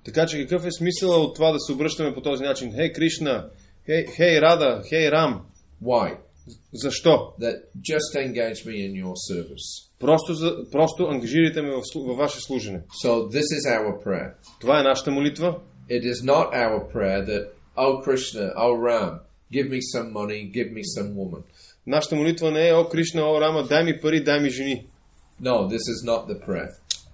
Така че какъв е смисъл от това да се обръщаме по този начин? Хей Кришна, хей Рада, хей Рам. Why? Защо? That just engage me in your service. Просто ангажирайте ме във ваше служене. So this is our prayer. Това е нашата молитва. It is not our prayer that, oh Krishna, oh Ram, give me some money, give me some woman. Нашата молитва не е, о Кришна, о Рама, дай ми пари, дай ми жени. No, this is not the prayer.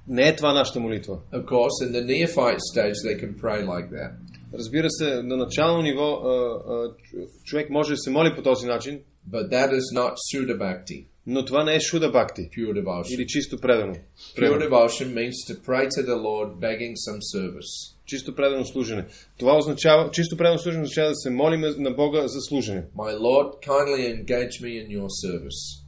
Не е това нашата молитва. Of course, in the neophyte stage, they can pray like that. Разбира се, на начално ниво човек може да се моли по този начин. But that is not Sudha Bhakti. Но това не е Шуда Бхакти. Pure devotion. Или чисто предано. Pure devotion means to pray to the Lord begging some service. Чисто предано служене. Това означава, чисто предано служене означава да се молим на Бога за служене. My Lord, kindly engage me in your service.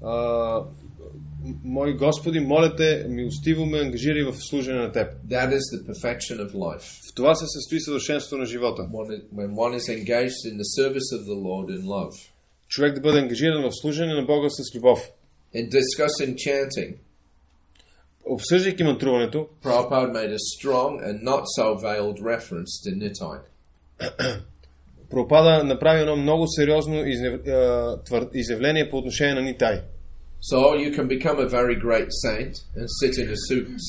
Мои Господи, моля те, милостиво ме ангажирай в служене на Теб. That is the perfection of life. В това се състои съвършенството на живота. When one is engaged in the service of the Lord in love. Човек да бъде ангажиран в служене на Бога с любов. In discussing chanting, обсъждайки мантруването, Prabhupada made a strong and not so veiled reference to Nitai. Прабхупада направи едно много сериозно изявление по отношение на Нитай. So you can become a very great saint and sit in a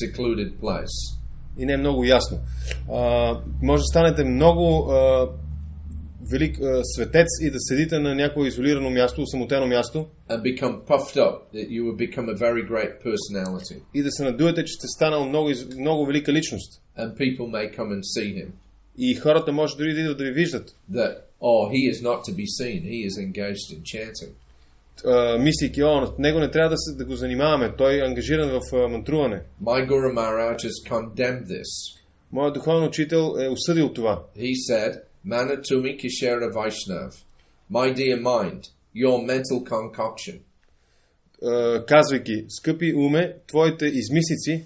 secluded place. И не е много ясно. Може да станете много велик светец и да седите на някое изолирано място, самотено място. And become puffed up that you will become a very great personality. И да се надуете, че сте станал много велика личност. And people may come and see him. И хората може дори да идват да ви виждат. That he is not to be seen. He is engaged in chanting. Мислейки, него не трябва да го занимаваме. Той е ангажиран в мантруване. My Guru Maharaj has condemned this. Моят духовен учител е осъдил това. He said, Manatumi Kishera Vaishnav, my dear mind, your mental concoction. Казвайки, скъпи уме, твоите измислици,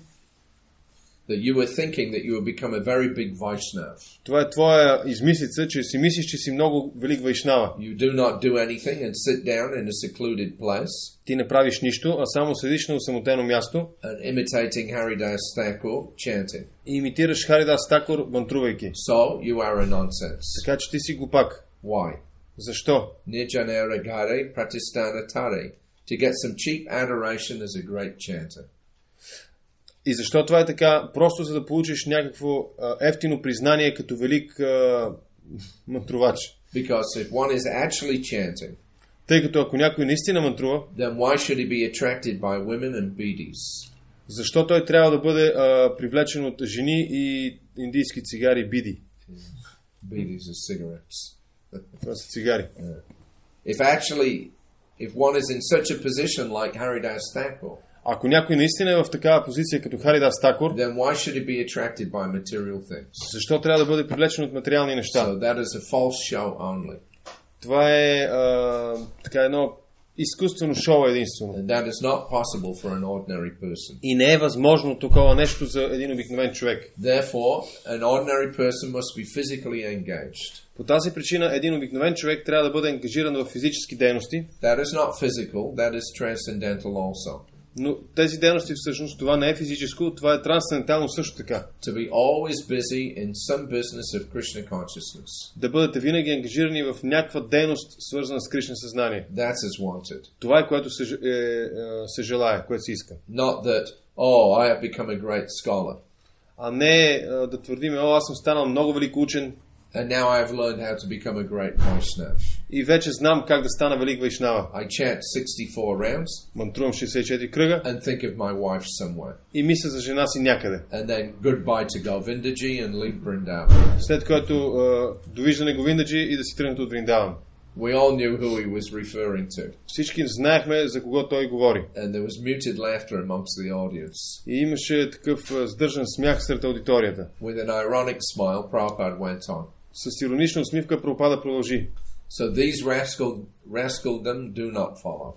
that you were thinking that you would become a very big Vaishnav. Това е твоя измислица, че си мислиш, че си много велик вайшнава. You do not do anything and sit down in a secluded place. Ти не правиш нищо, а само седиш на осамотено място. And imitating Haridas Thakur chanting. И имитираш Харидас Такур, мантрувайки. So you are a nonsense. Така че ти си глупак. Why? Защо? Nijanera Gare Pratistana Tare. To get some cheap adoration as a great chanter. И защо това е така? Просто за да получиш някакво ефтино признание като велик мантрувач. Because if one is actually chanting, тъй като ако някой наистина мантрува, then why should he be attracted by women and bidis? Защо той трябва да бъде привлечен от жени и индийски цигари биди? Bidis are cigarettes. Това са цигари. If one is in such a position like Haridas Thakur, ако някой наистина е в такава позиция като Харидас Такур, then why should he be attracted by material things? Защо трябва да бъде привлечен от материални неща? So that is a false show only. Това е така едно изкуствено шоу единствено. And that is not possible for an ordinary person. И не е възможно такова нещо за един обикновен човек. Therefore, an ordinary person must be physically engaged. По тази причина един обикновен човек трябва да бъде ангажиран в физически дейности. That is not physical, that is transcendental also. Но тези дейности всъщност това не е физическо, това е трансцендентално също така. To be always busy in some business of Krishna consciousness. Да бъдете винаги ангажирани в някаква дейност, свързана с Кришна съзнание. That is wanted. Това е което се желае, което се иска. Not that, I have become a great scholar. А не да твърдим, аз съм станал много велик учен. And now I have learned how to become a great Vaishnava. И вече знам как да стана велик вайшнава. I chant 64 rounds. Мантрувам 64 кръга. And think of my wife somewhere. И мисля за жена си някъде. And then goodbye to Govindaji and leave Vrindavan. След което довиждане Говиндаджи и да си тръгнат от Вриндаван. We all knew who he was referring to. Всички знаехме за кого той говори. And there was muted laughter amongst the audience. И имаше такъв сдържан смях сред аудиторията. With an ironic smile, Prabhupada went on. С иронична усмивка Прабхупада продължи. So these rascaldom do not follow.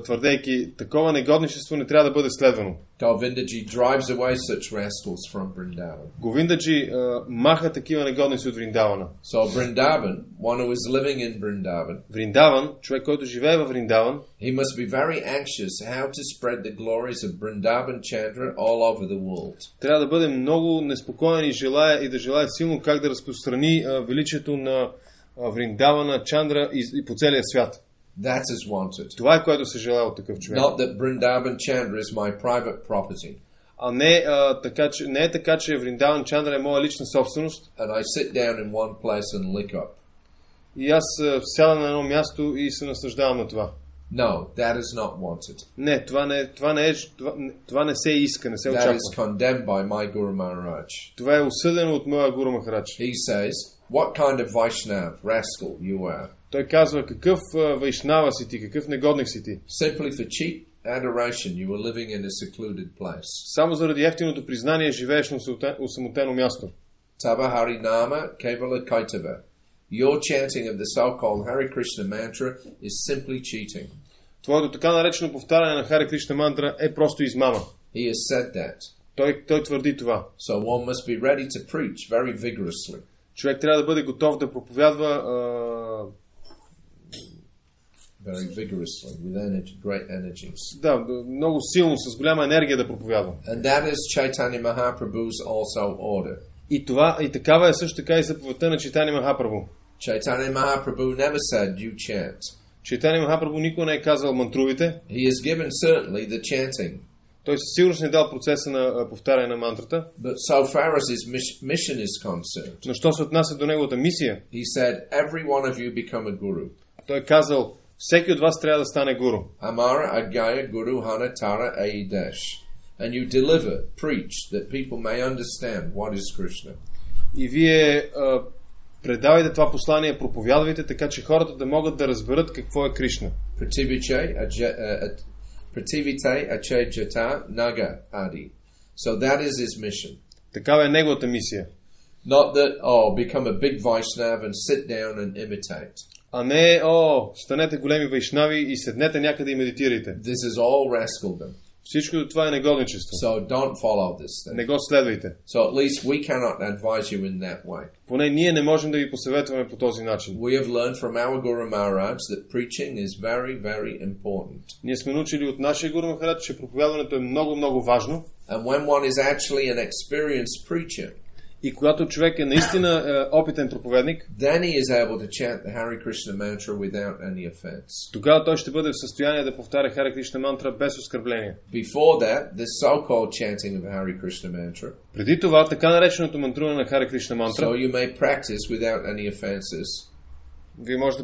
Твърдейки, такова негодничество не трябва да бъде следвано. Govindaji drives away such rascals from Vrindavan. Говиндаджи маха такива негодници от Вриндавана. So Vrindavan, one who is living in Vrindavan, Вриндаван, човек, който живее във Вриндаван, he must be very anxious how to spread the glories of Vrindavan Chandra all over the world. Трябва да бъде много неспокоен и да желае силно как да разпространи величието на Вриндавана Чандра и по целия свят. That is wanted. Това е което се желае от такъв човек. Not that Vrindavan Chandra is my private property. А не е така, че Вриндаван Чандра е моя лична собственост. And I sit down in one place and lick up. И аз сядам на едно място и се наслаждавам на това. No, that is not wanted. Не, това не се иска, не се очаква. That is condemned by my Guru Maharaj. Това е осъдено от моя Гуру Махарадж. He says, what kind of Vaishnav, rascal you are? Той казва, какъв вайшнава си ти, какъв негодник си ти. Simply for cheap adoration, you are living in a secluded place. Само заради ефтиното признание живееш на осамотено място. Tava Harinama Kevala Kaitava. Your chanting of the so-called Hare Krishna mantra is simply cheating. Твоето така наречено повтаряне на Хари Кришна мантра е просто измама. He has said that. Той твърди това. So one must be ready to preach very vigorously. Човек трябва да бъде готов да проповядва very vigorously, with energy, great energies. Да, много силно, с голяма енергия да проповядва. And that is Chaitanya Mahaprabhu's also order. И такава е също така и заповедта на Чайтанья Махапрабху. Chaitanya Mahaprabhu never said you chant. Чайтанья Махапрабху никога не е казал мантрувите. He has given certainly the chanting. Той със сигурност не е дал процеса на повтаряне на мантрата. But so far as his mission is concerned, но що се отнася до неговата мисия, he said, every one of you become a guru. Той е казал, всеки от вас трябва да стане гуру. Amara agaya guru hana tara aidesh. And you deliver, preach, that people may understand what is Krishna. И вие предавайте това послание, проповядвайте, така че хората да могат да разберат какво е Кришна. Пративите аче джата нага ади. So that is his mission. Такава е неговата мисия. Not that, become a big Vaishnav and sit down and imitate. А не, станете големи вайшнави и седнете някъде и медитирайте. This is all rascaldom. Всичко това е негодничество. So don't follow this thing. Не го следвайте. So at least we cannot advise you in that way. Поне ние не можем да ви посъветваме по този начин. We have learned from our Guru Maharaj that preaching is very, very important. Ние сме научили от нашия Гуру Махарадж, че проповядването е много, много важно. And when one is actually an experienced preacher, и когато човек е наистина опитен проповедник, then he is able to chant the Hare Krishna mantra without any offense. Тогава той ще бъде в състояние да повтаря Хари Кришна мантра без оскърбление. Before that, this so-called chanting of Hare Krishna mantra. Преди това, така нареченото мантруване на Хари Кришна мантра. So you may practice without any offenses. Вие може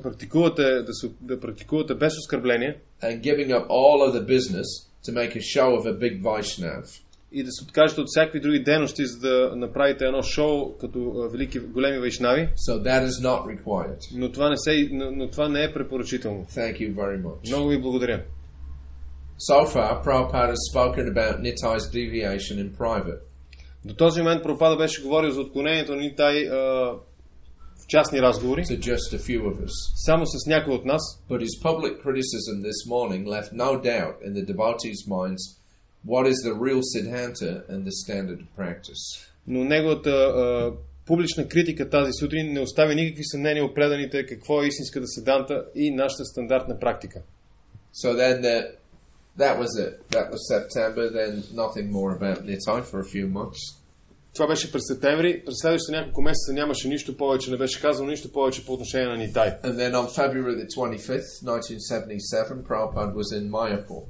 да практикувате без оскърбление. And giving up all of the business to make a show of a big Vaishnav. И да се откажете от всякакви други дейности, за да направите едно шоу като велики големи вайшнави. So that is not required. Но това не е препоръчително. Thank you very much. Много ви благодаря. So far, Prabhupada has spoken about Nitai's deviation in private. До този момент Прабхупада беше говорил за отклонението на Нитай в частни разговори. To just a few of us. Само с някои от нас. But his public criticism this morning left no doubt in the devotees' minds what is the real siddhanta and the standard of practice. Но неговата публична критика тази сутрин не остави никакви съмнения у преданите какво е истинската седанта и нашата стандартна практика. So then that was it. That was September, then nothing more about Nitai for a few months. Това беше през септември. През следващите няколко месеца нямаше нищо повече, не беше казано нищо повече по отношение на Нитай. And then on February the 25th, 1977, Prabhupada was in Mayapur.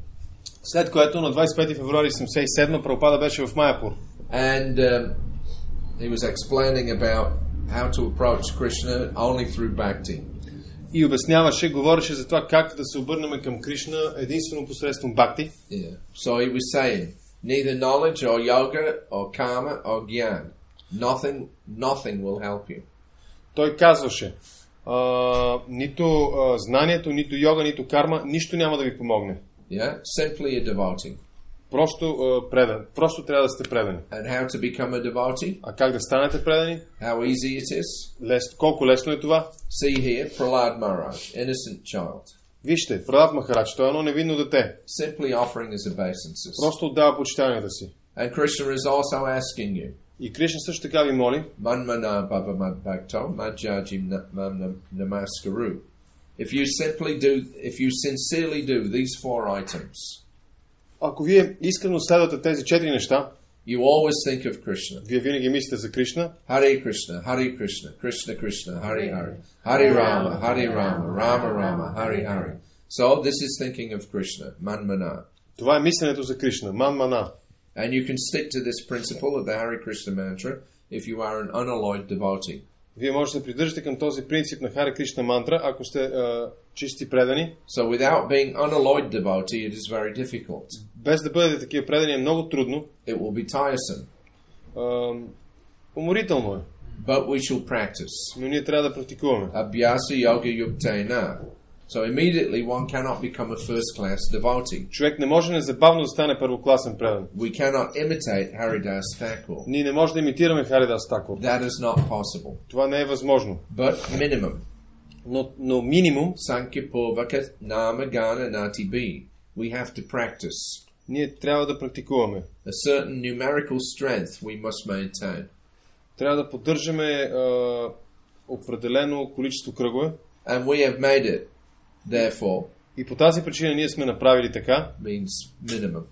След което на 25 февруари 1977 Прабхупада беше в Майяпур. And he was explaining about how to approach Krishna only through bhakti. И обясняваше, говореше за това как да се обърнем към Кришна единствено посредством бхакти. Yeah. So he was saying, neither knowledge or yoga or karma or gyan, nothing will help you. Той казваше, нито знанието, нито йога, нито карма, нищо няма да ви помогне. Yeah, simply a devotee. Просто трябва да сте предани. And how to become a devotee? А как да станете предани? How easy it is? Колко лесно е това? See here, Prahlad Maharaj, innocent child. Вижте, Пралад Махарадж, той е едно невинно дете. Simply offering his obeisances. Просто отдава почитанията си. And Krishna is also asking you. И Кришна също така ви моли. Manmana bhavamad bhakto majjajim namaskaru. If you sincerely do these four items, ако вие искрено следвате тези 4 неща, you always think of Krishna. Вие винаги мислите за Кришна. Hare Krishna, Hare Krishna, Krishna Krishna, Hare Hare, Hare Rama, Hare Rama, Rama Rama, Hare Hare. So this is thinking of Krishna, manmana. Това е мисленето за Кришна, манмана. And you can stick to this principle of the Hare Krishna mantra if you are an unalloyed devotee. Вие можете да придържате към този принцип на Хари Кришна мантра, ако сте чисти предани. So without being unalloyed devotee, it is very difficult. Без да бъдете такива предани е много трудно. It will be tiresome. Уморително е. But we shall practice. Но ние трябва да практикуваме. Abhyasa yoga yuktena. So immediately one cannot become a first-class devotee. Човек не може незабавно да стане първокласен предан. We cannot imitate Haridas Thakur. Ние не можем да имитираме Харидас Такур. That is not possible. Това не е възможно. But minimum. Но минимум, Sankipurvakat nama gana nati bi. We have to practice. Ние трябва да практикуваме. A certain numerical strength we must maintain. Трябва да поддържаме определено количество кръгове. And we have made it. Therefore, и по тази причина ние сме направили така. Means minimum.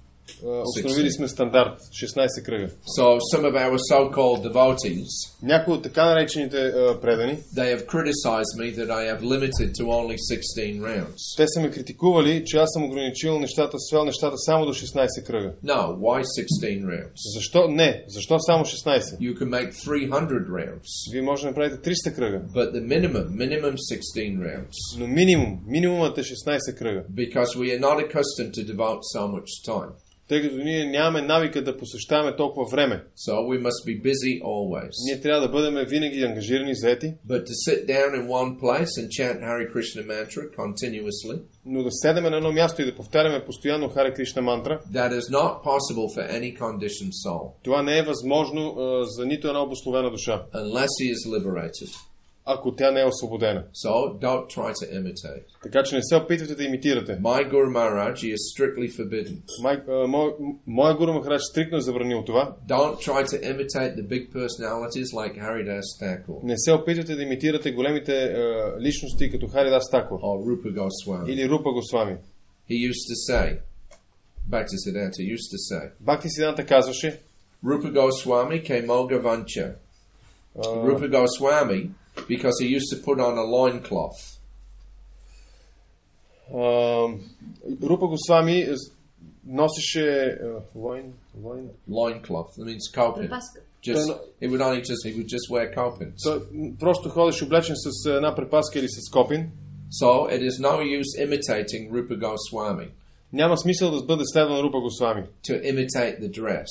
Установили сме стандарт 16 кръга. So some of our so-called devotees, някои от така наречените предани, they have criticized me that I have limited to only 16 rounds. Те са ме критикували, че аз съм ограничил нещата, свел нещата само до 16 кръга. No, why 16 rounds? Защо? Не, защо само 16? You can make 300 rounds. Вие може да направите 300 кръга. But the minimum 16 rounds. Но минимумът е 16 кръга. Because we are not accustomed to devote so much time. Тъй като ние нямаме навика да посвещаваме толкова време. So we must be busy always. Ние трябва да бъдем винаги ангажирани, заети. But to sit down in one place and chant Hare Krishna mantra continuously. Но да седем на едно място и да повтаряме постоянно Хари Кришна мантра. That is not possible for any conditioned soul. Това не е възможно за нито една обусловена душа. Unless he is liberated. Ако тя не е освободена. So don't try to imitate. Така че не се опитвайте да имитирате. My Guru Maharaj is strictly forbidden. Моя Гуру Махарадж стриктно е забранил това. Don't try to imitate the big personalities like Haridas Thakur. Не се опитвайте да имитирате големите личности като Харидас Такур. Or Rupa Goswami. Или Рупа Госвами. He used to say, Bhaktisiddhanta used to say, Бхактисиданта казваше, Rupa Goswami ke moga vancha. Rupa Goswami, because he used to put on a loincloth. Рупа Госвами носеше loincloth. That means kopin. He would just wear kopin. Просто ходеше облечен с една препаска или с копин. So it is no use imitating Rupa Goswami. Няма смисъл да бъде следван Рупа Госвами. To imitate the dress.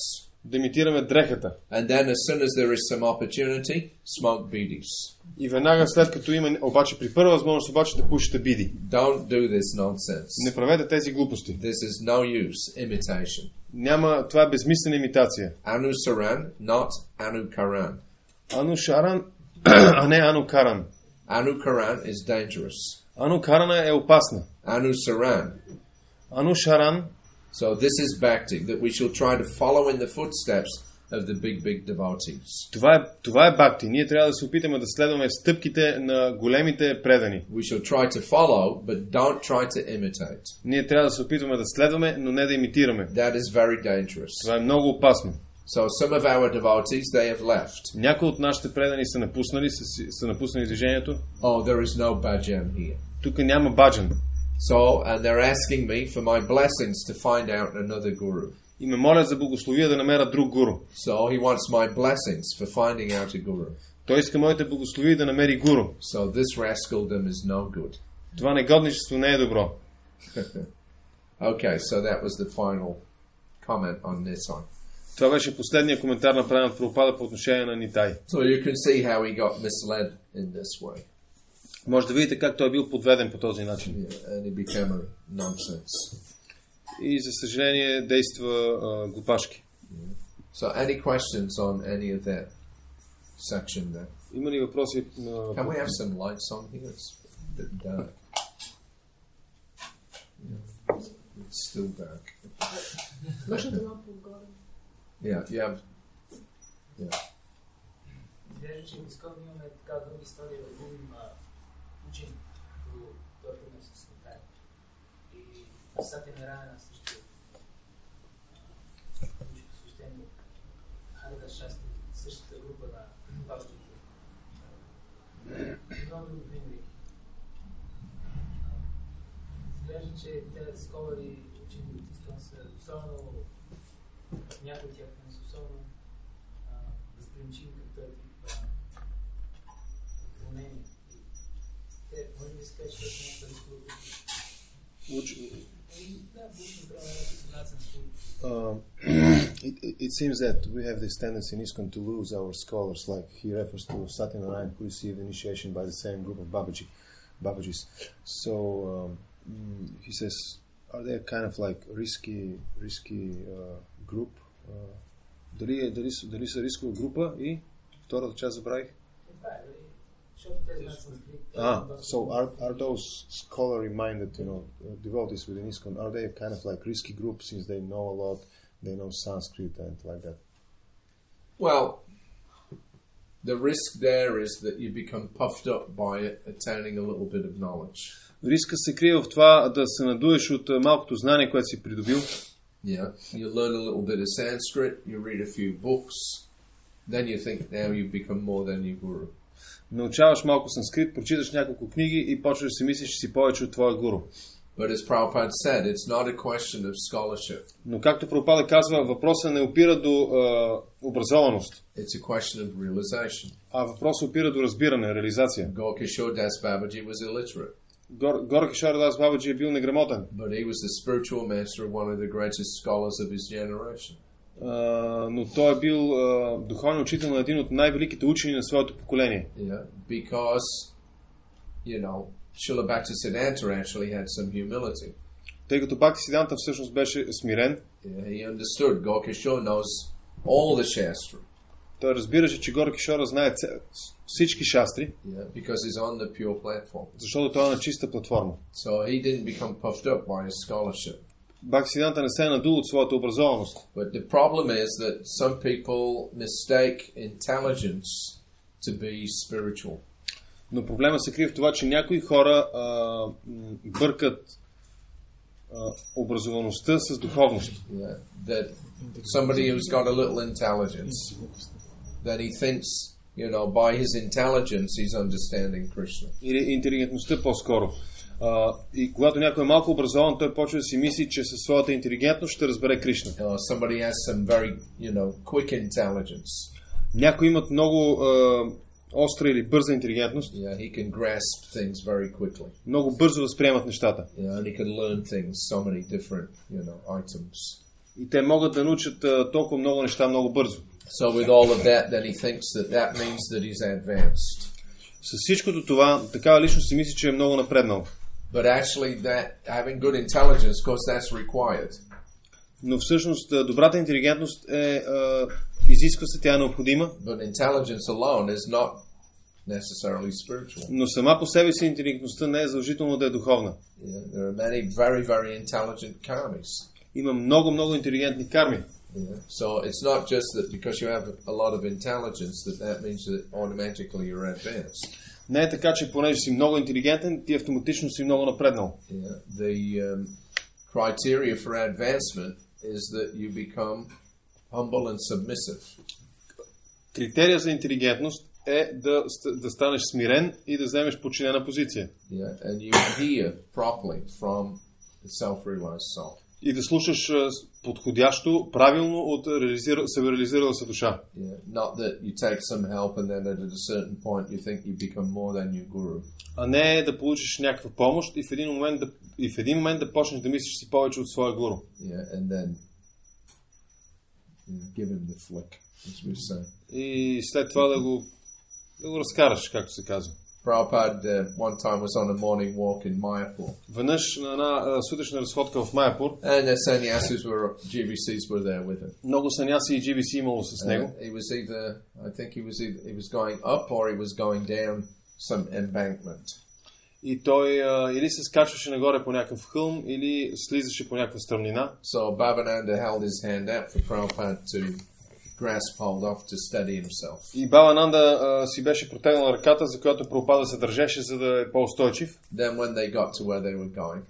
Да имитираме дрехата. And then as soon as there is some opportunity, smoke bidis. И веднага след като има, обаче при първа възможност обаче да пушите биди. Don't do this nonsense. Не правете тези глупости. This is no use imitation. Няма, това е безмислена имитация. Anusaran, not anukaran. Анушаран, а не анукаран. Anukaran is dangerous. Анукарана е опасна. Anusaran. Анушаран. So this is bhakti, that we shall try to follow in the footsteps of the big devotees. Това е бхакти. Ние трябва да се опитаме да следваме стъпките на големите предани. We shall try to follow, but don't try to imitate. Ние трябва да се опитваме да следваме, но не да имитираме. That is very dangerous. Това е много опасно. So some of our devotees, they have left. Някои от нашите предани са напуснали движението. Oh, there is no bhajan here. Тук няма баджан. So, and they're asking me for my blessings to find out another guru. И ме молят за благословия да намеря друг гуру. So he wants my blessings for finding out a guru. Той иска моите благослови да намери гуру. So this rascaldom is no good. Това негодничество не е добро. Okay, so that was the final comment on Nitai. Това беше последният коментар направен от Прабхупада по отношение на Нитай. So you can see how he got misled in this way. Може да видите как той е бил подведен по този начин. Yeah, and he became a nonsense. И за съжаление действа глупашки. So any questions on any of that section there? Има ли въпроси? Can we have some lights on here? It's a bit dark. Yeah, it's still dark. Yeah. Изглежда, че изкъвно имаме така други истории да губим учени, като той трудно с Нитай. И Сати Нараяна също учи посвещение Хари Шасти, същата група на бабчите. Много други примери. Изглежда, че те сковали учени от Искон са особено някои от тях не са особено възприемчиви към този тип отклонения. Те, може би се каже, че това са рискове, It seems that we have this tendency in ISKCON to lose our scholars, like he refers to Satyanarayan, who received initiation by the same group of Babajis. So he says, are they kind of like risky group? Дали са рискова група? И втората част забравих. So are those scholarly-minded, devotees within ISKCON, are they kind of like risky group since they know a lot, they know Sanskrit and like that? Well, the risk there is that you become puffed up by it, attaining a little bit of knowledge. Риска се крие в това да се надуеш от малкото знание, което си придобил. Yeah, you learn a little bit of Sanskrit, you read a few books, then you think now you've become more than your guru. Научаваш малко санскрит, прочиташ няколко книги и почваш да си мислиш, че си повече от твоя гуру. But as Prabhupada said, it's not a question of scholarship. Но както Прабхупада казва, въпросът не опира до образованост. It's a question of realization. А въпросът опира до разбиране, реализация. Gaurkishore Das Babaji was illiterate. Горкишор Дас Бабаджи е бил неграмотен. But he was the spiritual master of one of the greatest scholars of his generation. Но той е бил духовен учител на един от най-великите учени на своето поколение. Yeah, because, Srila Bhaktisiddhanta actually had some humility. Тъй като Бхактисиддханта всъщност беше смирен. Yeah, he understood. Gaurkishore knows all the Shastra. Той разбираше, че Горкишора знае всички шастри, because he's on the pure platform. Защото той е на чиста платформа. So he didn't become puffed up by his scholarship. Бхактисиддханта не се е надул от своята образованост. But the problem is that some people mistake intelligence to be spiritual. Но проблема се крие в това, че някои хора бъркат образоваността с духовност. Yeah, that somebody who's got a little intelligence, that he thinks, by his intelligence he's understanding Krishna. Или интелигентността по-скоро. И когато някой е малко образован, той почва да си мисли, че със своята интелигентност ще разбере Кришна. Somebody has some very, quick intelligence. Някои имат много остра или бърза интелигентност. Yeah, he can grasp things very quickly. Много бързо възприемат нещата. Yeah, and he can learn things, so many different, items. И те могат да научат толкова много неща много бързо. So with all of that, then he thinks that means that he's advanced. С всичкото това, такава личност си мисли, че е много напреднал. But actually, that having good intelligence, of course, that's required. Но всъщност добрата интелигентност изисква се, тя е необходима. But intelligence alone is not necessarily spiritual. Но сама по себе си интелигентността не е задължително да е духовна. Yeah, there are many very, very intelligent karmis. Има много интелигентни карми. Yeah. So it's not just that because you have a lot of intelligence that means that automatically you're advanced. Не е така, че понеже си много интелигентен, ти автоматично си много напреднал. Yeah. The criteria for advancement is that you become humble and submissive. Критерия за интелигентност е да станеш смирен и да вземеш подчинена позиция. Yeah. And you hear properly from the self-realized soul. И да слушаш подходящо, правилно от самореализирала се душа. Yeah. Not that you take some help and then at a certain point you think you become more than your guru. А не да получиш някаква помощ и в един момент да почнеш да мислиш си повече от своя гуру. Yeah, and then give him the flick, as we say. И след това да го разкараш, както се казва. Prabhupada one time was on a morning walk in Mayapur. Веднъж на една сутрешна разходка в Майапур. And the sannyasis GBCs were there with him. Много саняси и GBC имало с него. He was going up or he was going down some embankment. И той или се скачваше нагоре по някакъв хълм, или слизаше по някаква стръмнина. So Bhavananda held his hand out for Prabhupada to grasp hold of to steady himself. И Бхавананда си беше протегнал ръката, за която Прабхупада се държеше, за да е по-устойчив. Then when they got to where they were going,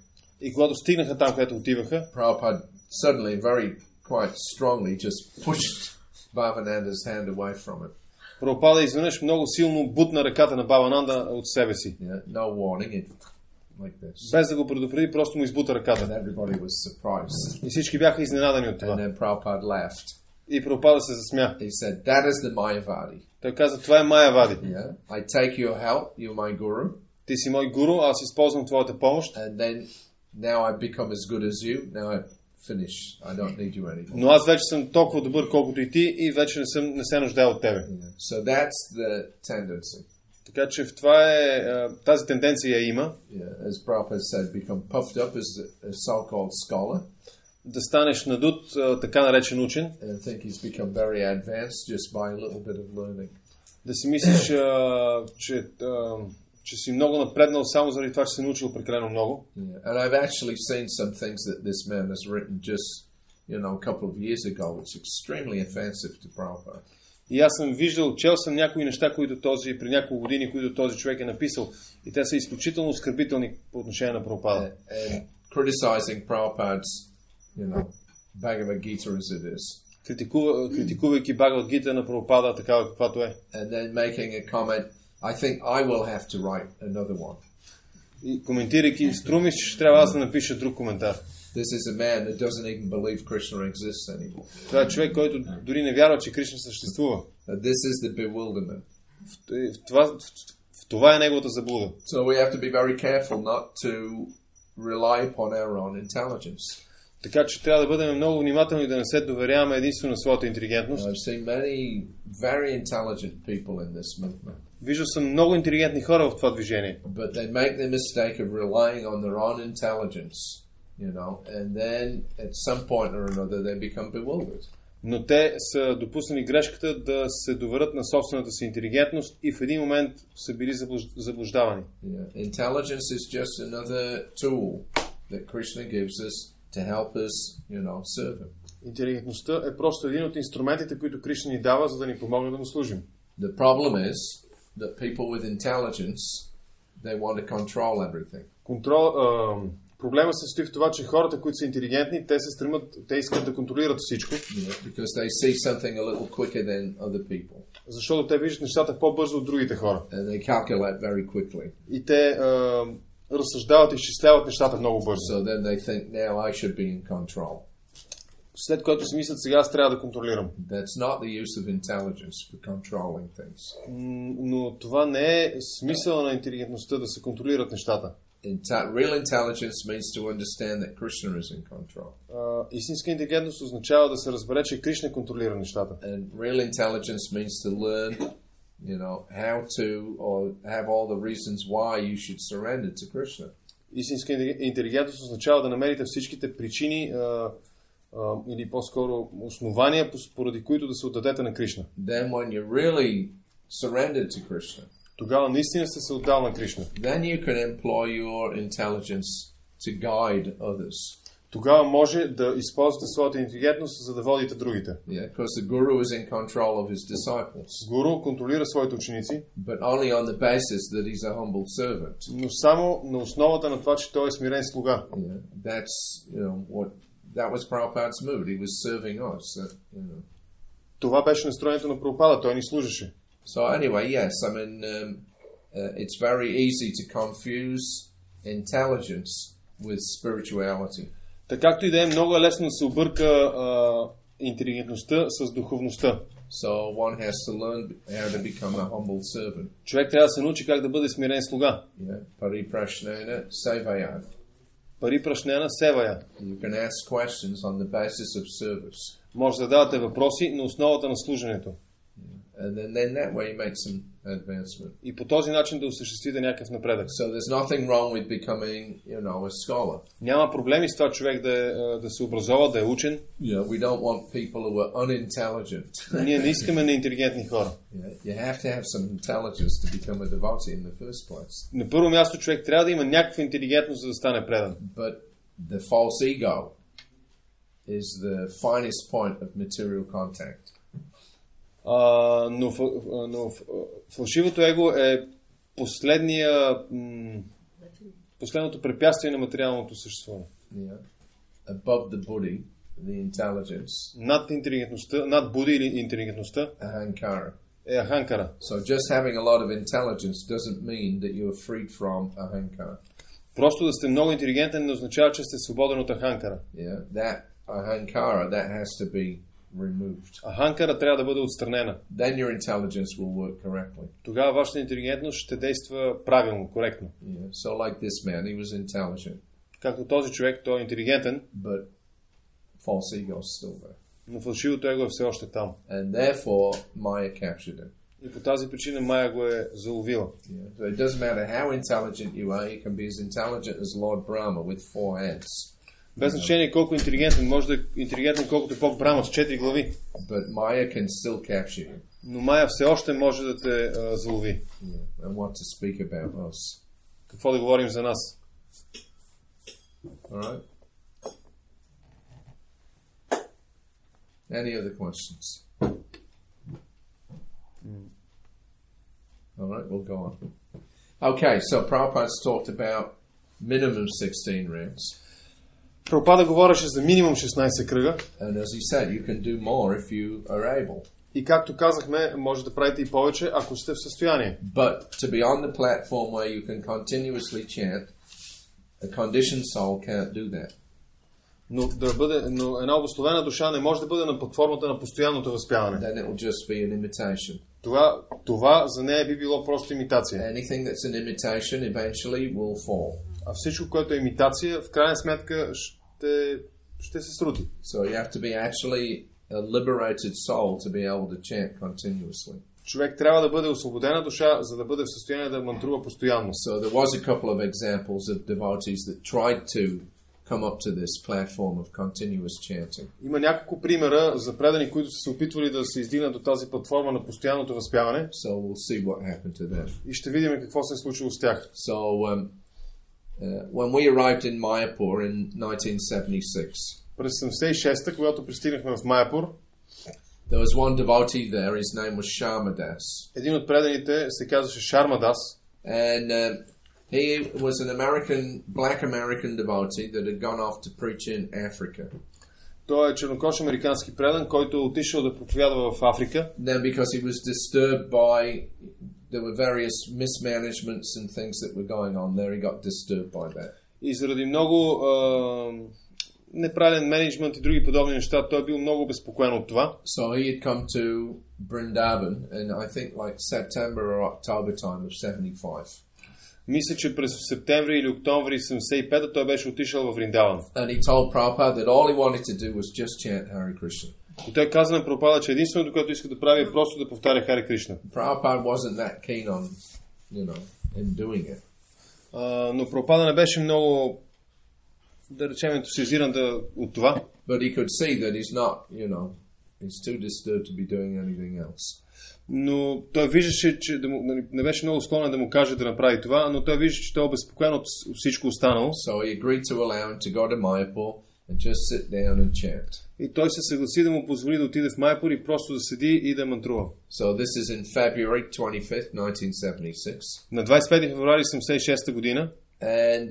и когато стигнаха там, където отиваха, Prabhupada suddenly, very quite strongly, just pushed Bhavananda's hand away from him. Прабхупада изведнъж много силно бутна ръката на Бхавананда от себе си. Yeah, no warning, like this. Без да го предупреди, просто му избута ръката. And everybody was surprised. И всички бяха изненадани от това. And then Prabhupada laughed. И Прабхупада се засмя. He said, "That is the Mayavadi." Той каза, това е Майявади. Yeah, I take your help. You're my guru. Ти си мой гуру, аз използвам твоята помощ. And then now I've become as good as you. Now I finish. I don't need you anymore. Но аз вече съм толкова добър, колкото и ти, и вече не се нуждая от тебе. Yeah. So that's the tendency. Така че в това тази тенденция има. Yeah, as Prabhupada said, become puffed up as a so-called scholar. Да станеш надут, така наречен учен. And think he's become very advanced just by a little bit of learning. Да си мислиш, че си много напреднал само заради това, че си научил прекалено много. Yeah. And I've actually seen some things that this man has written just, a couple of years ago, which is extremely offensive to Prabhupada. И аз съм виждал, чел съм някои неща, които при няколко години, които този човек е написал, и те са изключително оскърбителни по отношение на Прабхупада. And criticizing Prabhupada's, Bhagavad Gita as it is. Критикувайки Бхагават на Прабхупада, такава каквато е. And then making a comment, I think I will have to write another one. И коментирайки, струмиш, че ще трябва аз да напиша друг коментар. This is a man that doesn't even believe Krishna exists anymore. Това е човек, който дори не вярва, че Кришна съществува. This is the bewilderment. В това е неговата заблуда. So we have to be very careful not to rely upon our own intelligence. Така че трябва да бъдем много внимателни и да не се доверяваме единствено на своята интелигентност. I've seen many very intelligent people in this movement. Виждал съм много интелигентни хора в това движение. But they make the mistake of relying on their own intelligence, and then at some point or another they become bewildered. Но те са допуснали грешката да се доверят на собствената си интелигентност и в един момент са били заблуждавани. Yeah. Intelligence is just another tool that Krishna gives us to help us, serve him. Интелигентността е просто един от инструментите, които Кришна ни дава, за да ни помогне да му служим. The problem is that people with intelligence, they want to control everything. Проблема се състои в това, че хората, които са интелигентни, те искат да контролират всичко. Because they see something a little quicker than other people. Защото те виждат нещата по-бързо от другите хора. And they calculate very quickly. И те разсъждават и изчисляват нещата много бързо. So then they think, now I should be in control. След което си мислят, сега аз трябва да контролирам. That's not the use of intelligence for controlling things. Но това не е смисъла на интелигентността да се контролират нещата. Real intelligence means to understand that Krishna is in control. Истинска интелигентност означава да се разбере, че Кришна контролира нещата. And real intelligence means to learn, how to, or have all the reasons why you should surrender to Krishna. Истинска интелигентност означава да намерите всичките причини или по-скоро основания, поради които да се отдадете на Кришна. Then when you really surrender to Krishna, тогава наистина сте се отдал на Кришна. Then you can employ your intelligence to guide others. Тогава може да използвате своята интелигентност, за да водите другите. Yeah, because the guru is in control of his disciples. Гуру контролира своите ученици. But only on the basis that he's a humble servant. Но само на основата на това, че той е смирен слуга. Yeah, that's, that was Prabhupada's mood. He was serving us. Това беше настроението на Прабхупада. Той ни служеше. So anyway, yes, it's very easy to confuse intelligence with spirituality. Така както и да е, много е лесно да се обърка интелигентността с духовността. So one has to learn how to become a humble servant. Човек трябва да се научи как да бъде смирен слуга. Pariprashnena sevaya. Парипрашнена севая. You can ask questions on the basis of service. Може да давате въпроси на основата на служенето. And then that way you make some advancement. И по този начин да осъществите някакъв напредък. So there's nothing wrong with becoming, a scholar. Няма проблеми с това човек да се образова, да е учен. We don't want people who are unintelligent. Ние не искаме неинтелигентни хора. You have to have some intelligence to become a devotee in the first place. На първо място човек трябва да има някаква интелигентност, за да стане предан. But the false ego is the finest point of material contact. Но фалшивото его е последното препятствие на материалното съществуване. Above the buddhi, the intelligence. Над интелигентността, над буди или интелигентността Ahankara. е аханкара. So just having a lot of intelligence doesn't mean that you are freed from ahankara. Просто да сте много интелигентен не означава, че сте свободен от аханкара. That ahankara, that has to be removed. Аханкара трябва да бъде отстранена. Then your intelligence will work correctly. Тогава вашата интелигентност ще действа правилно, коректно. So like this man, he was intelligent. Както този човек, той е интелигентен, but false ego is still there. Но фалшивото его е все още там. And therefore Maya captured him. И по тази причина Майя го е заловила. So it doesn't matter how intelligent you are, you can be as intelligent as Lord Brahma with 4 heads. Без значение колко интелигентен, може да е интелигентен колкото Бог Брахма с 4 глави. But Maya can still capture you. Но Майя все още може да те залови. And what to speak about us. Какво да говорим за нас? All right. Any other questions? All right, we'll go on. Okay, so Prabhupada's talked about minimum 16 rounds. Прабхупада говореше за минимум 16 кръга. And as he said, you can do more if you are able. И както казахме, може да правите и повече, ако сте в състояние. But to be on the platform where you can continuously chant, a conditioned soul can't do that. Но една обусловена душа не може да бъде на платформата на постоянното възпяване. Then it will just be an imitation. Това за нея би било просто имитация. Anything that's an imitation eventually will fall. А всичко, което е имитация, в крайна сметка ще се срути. So you have to be actually a liberated soul to be able to chant continuously. Човек трябва да бъде освободена душа, за да бъде в състояние да мантрува постоянно. So there was a couple of examples of devotees that tried to come up to this platform of continuous chanting. Има няколко примера за предани, които са се опитвали да се издигнат до тази платформа на постоянното възпяване. So we'll see what happened to them. И ще видим какво се е случило с тях. So when we arrived in Mayapur in 1976. През 76-та, когато пристигнахме в Майяпур, there was one devotee there. His name was Sharmadas. Един от преданите се казваше Шармадас. And he was an black American devotee that had gone off to preach in Africa. Той е чернокож американски предан, който е отишъл да проповядва в Африка. Then because he was disturbed by there were various mismanagements and things that were going on there, he got disturbed by that. И заради много неправилен менеджмент и други подобни неща, той е бил много безпокоен от това. So he had come to Vrindavan in I think like September or October time of 75. Мисля, че през септември или октомври 75-та той беше отишъл в Вриндаван. And he told Prabhupada that all he wanted to do was just chant Hare Krishna. И той каза на Прабхупада, че единственото, което иска да прави е просто да повтаря Хари Кришна. Prabhupada wasn't that keen on, in doing it. Но Прабхупада не беше много, да речем, ентусиазиран от това. But he could see that he's not, he's too disturbed to be doing anything else. Но той виждаше, че не беше много склонен да му каже да направи това, но той виждаше, че той е обезпокоен от всичко останало. So he agreed to allow him to go to Mayapur and just sit down and chant. И той се съгласи да му позволи да отиде в Майяпур и просто да седи и да мантрува. So this is in February 25th, 1976. На 25 февруари 76 година. And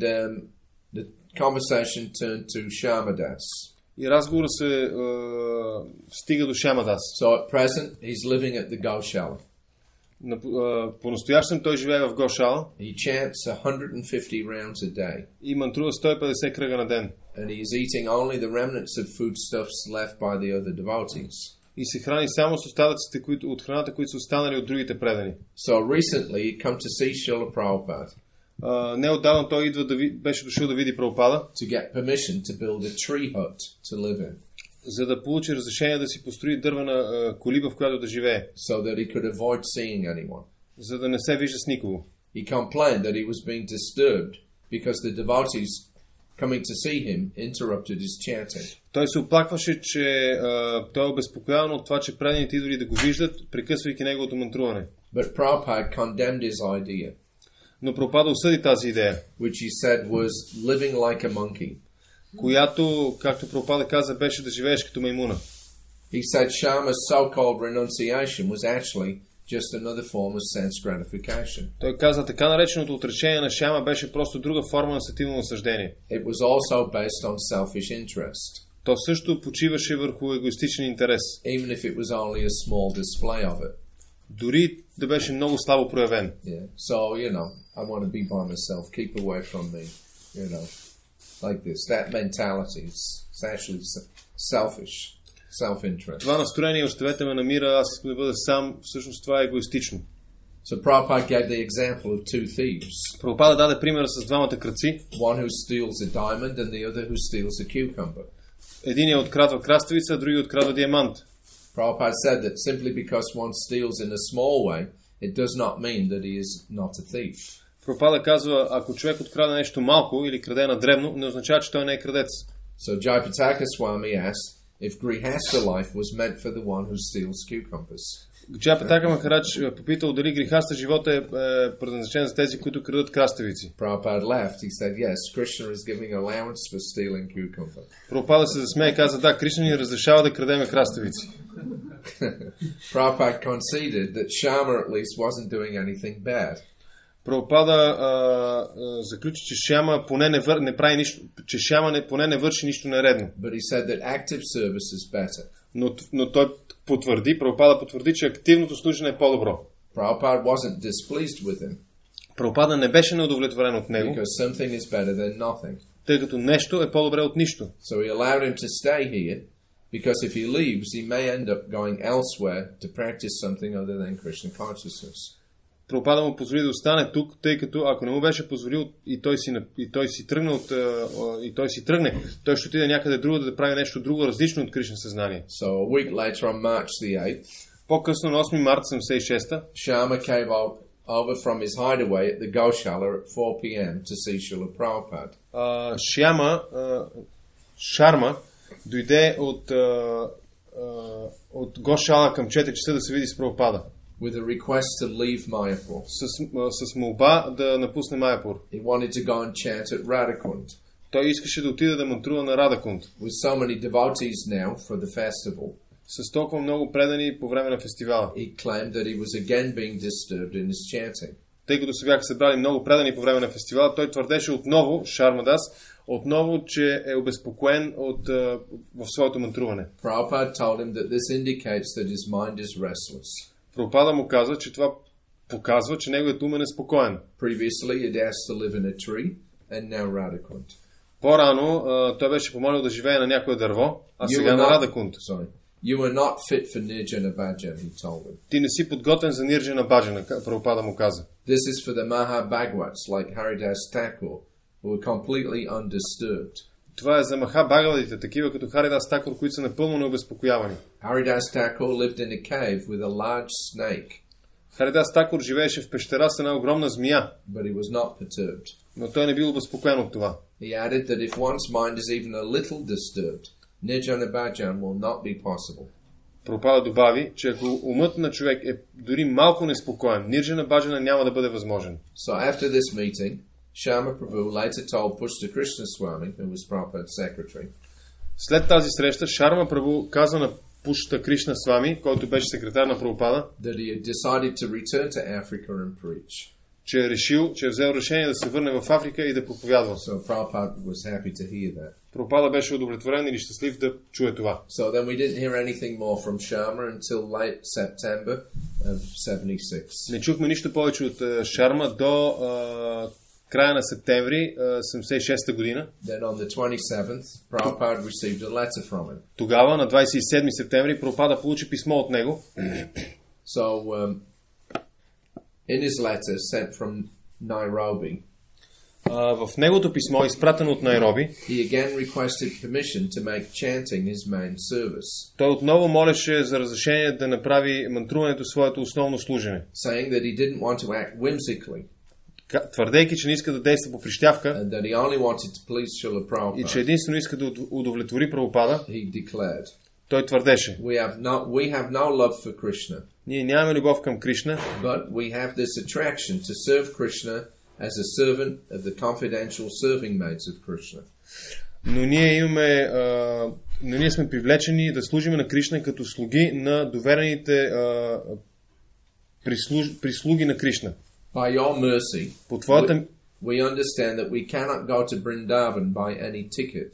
the conversation turned to Sharmadas. И разговора се стига до Шамадас. So at present he's living at the Goshala. По-настоящем той живее в Гошала. He chants 150 rounds a day. И мантрува 150 кръга на ден. And he is eating only the remnants of foodstuffs left by the other devotees. И се храни само с остатъците от храната, които са останали от другите предани. So recently he come to see Srila Prabhupada. Неотдавна той беше дошъл да види Прабхупада, to get permission to build a tree hut to live in. За да получи разрешение да си построи дървена колиба, в която да живее. So that he could avoid seeing anyone. За да не се вижда с никого. He complained that he was being disturbed because the devotees coming to see him interrupted his chanting. Той се оплакваше, че той е обезпокояван от това, че преданите идвали да го виждат, прекъсвайки неговото мантруване. But Prabhupada condemned his idea. Но Прабхупада осъди тази идея, which he said was living like a monkey. Която, както Прабхупада каза, беше да живееш като маймуна. He said Shyama's so-called renunciation was actually just another form of sense gratification. Той каза, така нареченото отречение на Шяма беше просто друга форма на сетивно наслаждение. It was also based on selfish interest. То също почиваше върху егоистичен интерес. Even if it was only a small display of it. Дори да беше много слабо проявен. Yeah. So, you know, I want to be by myself, keep away from me, you know, like this. That mentality is actually selfish, self-interest. Това настроение, оставете ме на мира, аз искам да бъда сам, всъщност това е егоистично. So Prabhupada gave the example of two thieves. Прабхупада даде примера с двамата крадци. One who steals a diamond and the other who steals a cucumber. Единият открадва краставица, а другият открадва диамант. Prabhupada said that simply because one steals in a small way, it does not mean that he is not a thief. Прабхупада казва, ако човек откраде нещо малко или краде на дребно, не означава, че той не е крадец. So Jayapataka Swami asked if grihastha life was meant for the one who steals cucumbers. Джапа Махарадж попитал дали грихаста живота е предназначен за тези, които крадат краставици. Prabhupada laughed. He said, yes, Krishna is giving allowance for stealing cucumber. Прабхупада се засмя и каза, да, Кришна ни разрешава да крадеме краставици. Prabhupada conceded that Shyama at least wasn't doing anything bad. Прабхупада заключи, че Шяма поне не прави нищо, че Шяма поне не върши нищо нередно. But he said that active service is better. Но той Прабхупада потвърди, че активното служене е по-добро. Prabhupada wasn't displeased with him. Прабхупада не беше неудовлетворен от него, Because something is better than nothing. Тъй като нещо е по-добре от нищо. So he allowed him to stay here, because if he leaves, he may end up going elsewhere to practice something other than Krishna consciousness. Прабхупада му позволи да остане тук, тъй като ако не му беше позволил и той си тръгне, той ще отиде някъде друго да прави нещо друго, различно от Кришна съзнание. So a week later on March the 8th, по-късно на 8 марта 76-та, Shyama came over from his hideaway at the Goshala at 4 p.m. to see Srila Prabhupada. Шарма дойде от Гошала към 4 часа да се види с Прабхупада. With a request to leave Mayapur. С молба да напусне Майапур. He wanted to go and chant at Radhakund. Той искаше да отиде да мантрува на Радакунд. With so many devotees now for the festival. С толкова много предани по време на фестивала. He claimed that he was again being disturbed in his chanting. Тъй като се бяха събрали много предани по време на фестивала, той твърдеше отново, Шармадас, че е обезпокоен в своето мантруване. Prabhupada told him that this indicates that his mind is restless. Прабхупада му каза, че това показва, че неговият ум е неспокоен. Previously, he'd asked to live in a tree, and now Radhakund. По-рано той беше помолил да живее на някое дърво, а сега на Радакунд. You are not fit for Nirjana Bhajan, he told him. Ти не си подготвен за Нирджана Баджана, Прабхупада му каза. This is for the Mahabhagavats like Haridas Thakur, who are completely undisturbed. Това е за Махабхагаватите, такива като Харидас Такур, които са напълно необезпокоявани. Haridas Thakur lived in a cave with a large snake. Харидас Такур живееше в пещера с една огромна змия. But he was not perturbed. Но той не бил обезпокоен от това. He added that if one's mind is even a little disturbed, Nirjana Bhajan will not be possible. Прабхупада добави, че ако умът на човек е дори малко неспокоен, Нирджана Баджана няма да бъде възможен. So after this meeting, Shyama Prabhu later told Pushta Krishna Swami, who was Prabhupada's secretary. След тази среща, Шарма Прабху каза на Пушта Кришна Свами, който беше секретар на Прабхупада, that he had decided to return to Africa and preach. Че е взел решение да се върне в Африка и да проповядва. So Prabhupada was happy to hear that. Прабхупада беше удовлетворен или щастлив да чуе това. So then we didn't hear anything more from Shyama until late September of 76. Не чухме нищо повече от Шарма до края на септември 76-та година. Then on the 27th, Prabhupada received a letter from him. Тогава, на 27 септември, Прабхупада получи писмо от него. So, in his letter sent from Nairobi, В неговото писмо, изпратено от Найроби, he again requested permission to make chanting his main service, той отново молеше за разрешение да направи мантруването своето основно служене, saying that he didn't want to act whimsically, твърдейки, че не иска да действа по прищявка and that he only wanted to please Srila и че Prabhupada. единствено иска да удовлетвори Прабхупада. He declared, Той твърдеше: we have no love for Krishna, ние нямаме любов към Кришна, but we have this attraction to serve Krishna as a servant of the confidential serving maids of Krishna. но ние сме привлечени да служим на Кришна като слуги на доверените прислуги на Кришна. By your mercy, По твоята, we understand that we cannot go to Vrindavan by any ticket.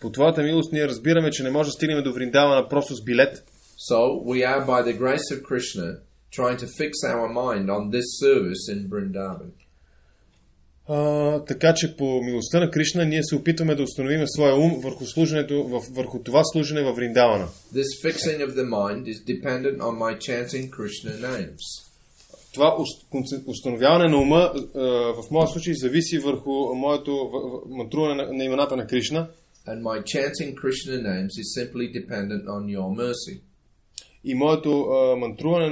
по твоята милост ние разбираме, че не може да стигнем до Вриндавана просто с билет. So we are, by the grace of Krishna, trying to fix our mind on this service in Vrindavan. Така че по милостта на Кришна ние се опитваме да установим своя ум върху това служене във Вриндавана. This fixing of the mind is dependent on my chanting Krishna names. Това установяване на ума в моя случай зависи върху моето мантруване на имената на Кришна. And my chanting Krishna names is simply dependent on your mercy. И моето мантруване